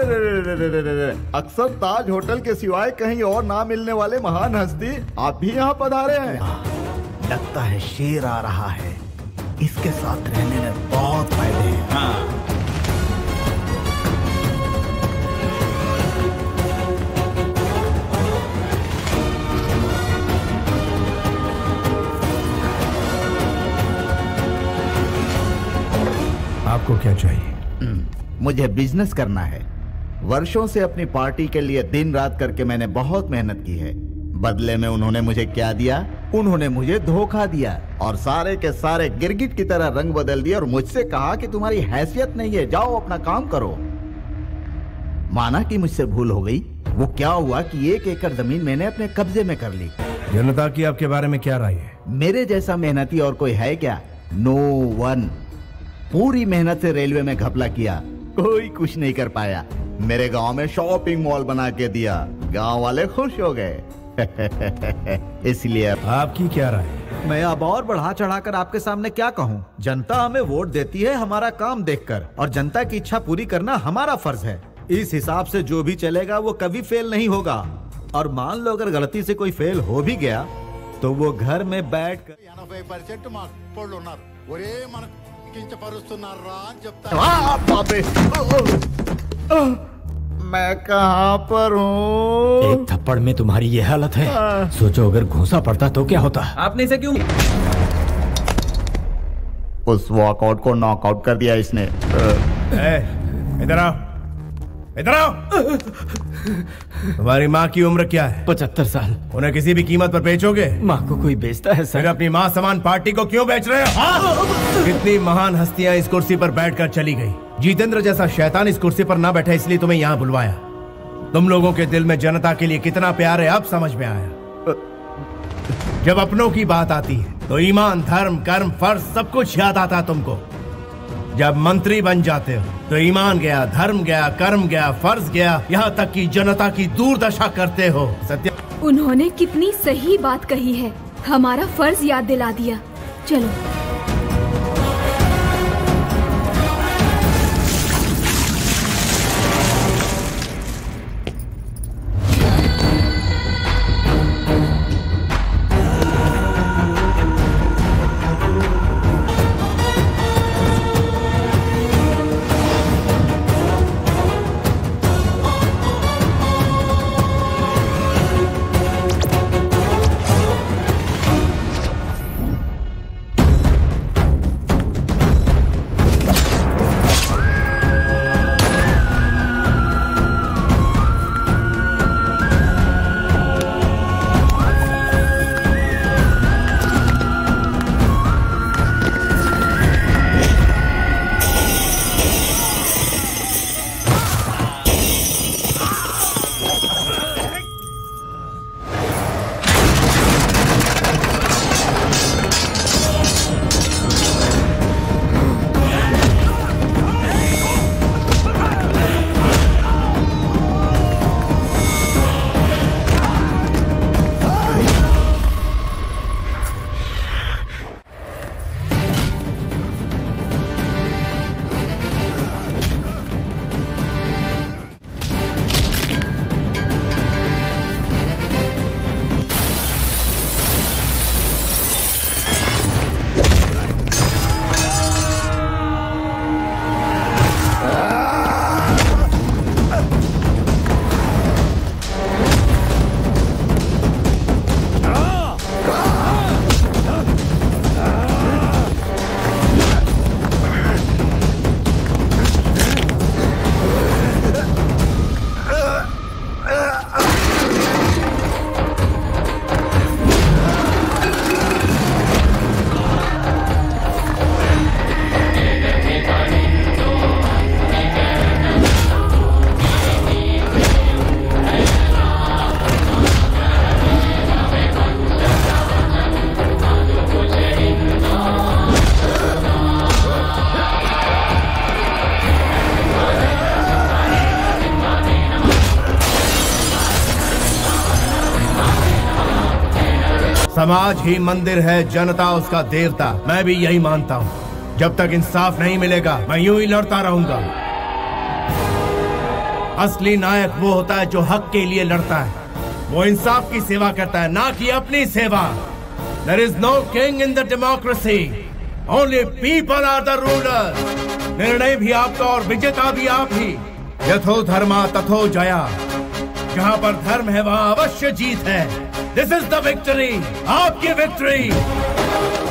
अक्सर ताज होटल के सिवाय कहीं और ना मिलने वाले महान हस्ती आप भी यहाँ पधारे हैं. लगता है शेर आ रहा है. इसके साथ रहने में बहुत फायदे हैं. आपको क्या चाहिए? मुझे बिजनेस करना है. वर्षों से अपनी पार्टी के लिए दिन रात करके मैंने बहुत मेहनत की है. बदले में उन्होंने मुझे क्या दिया? उन्होंने मुझे धोखा दिया और सारे के सारे गिरगिट की तरह रंग बदल दिए और मुझसे कहा कि तुम्हारी हैसियत नहीं है, जाओ अपना काम करो. माना कि मुझसे भूल हो गई. वो क्या हुआ कि 1 एकड़ जमीन मैंने अपने कब्जे में कर ली. जनता की आपके बारे में क्या राय है? मेरे जैसा मेहनती और कोई है क्या? No one. पूरी मेहनत से रेलवे में घपला किया, कोई कुछ नहीं कर पाया. मेरे गांव में शॉपिंग मॉल बना के दिया, गांव वाले खुश हो गए. इसलिए आपकी क्या राय? मैं अब और बढ़ा चढ़ाकर आपके सामने क्या कहूँ. जनता हमें वोट देती है हमारा काम देखकर, और जनता की इच्छा पूरी करना हमारा फर्ज है. इस हिसाब से जो भी चलेगा वो कभी फेल नहीं होगा. और मान लो अगर गलती से कोई फेल हो भी गया तो वो घर में बैठ कर 80% మాకు ఉన్నారు. ఒరే మనకు కించపరుస్తున్నారా అని చెప్తా. मैं कहाँ पर हूँ? एक थप्पड़ में तुम्हारी ये हालत है. सोचो अगर घूंसा पड़ता तो क्या होता. आपने इसे क्यों? उस वॉकआउट को नॉकआउट कर दिया इसने. इधर आओ, इधर आओ. तुम्हारी माँ की उम्र क्या है? 75 साल. उन्हें किसी भी कीमत पर बेचोगे? माँ को कोई बेचता है सर? फिर अपनी माँ समान पार्टी को क्यों बेच रहे हो? कितनी महान हस्तियां इस कुर्सी पर बैठकर चली गई. जितेंद्र जैसा शैतान इस कुर्सी पर ना बैठा, इसलिए तुम्हें यहाँ बुलवाया. तुम लोगों के दिल में जनता के लिए कितना प्यार है अब समझ में आया. जब अपनों की बात आती है तो ईमान, धर्म, कर्म, फर्ज सब कुछ याद आता तुमको. जब मंत्री बन जाते हो तो ईमान गया, धर्म गया, कर्म गया, फर्ज गया, यहाँ तक कि जनता की दुर्दशा करते हो. सत्य. उन्होंने कितनी सही बात कही है. हमारा फर्ज याद दिला दिया. चलो. समाज ही मंदिर है, जनता उसका देवता। मैं भी यही मानता हूँ। जब तक इंसाफ नहीं मिलेगा मैं यूं ही लड़ता रहूंगा। असली नायक वो होता है जो हक के लिए लड़ता है, वो इंसाफ की सेवा करता है, ना कि अपनी सेवा। There is no king in the democracy. Only people are the rulers. निर्णय भी आपका और विजेता भी आप ही। यथो धर्मा तथो जया। जहाँ पर धर्म है वहाँ अवश्य जीत है। This is the victory. आपकी विक्ट्री।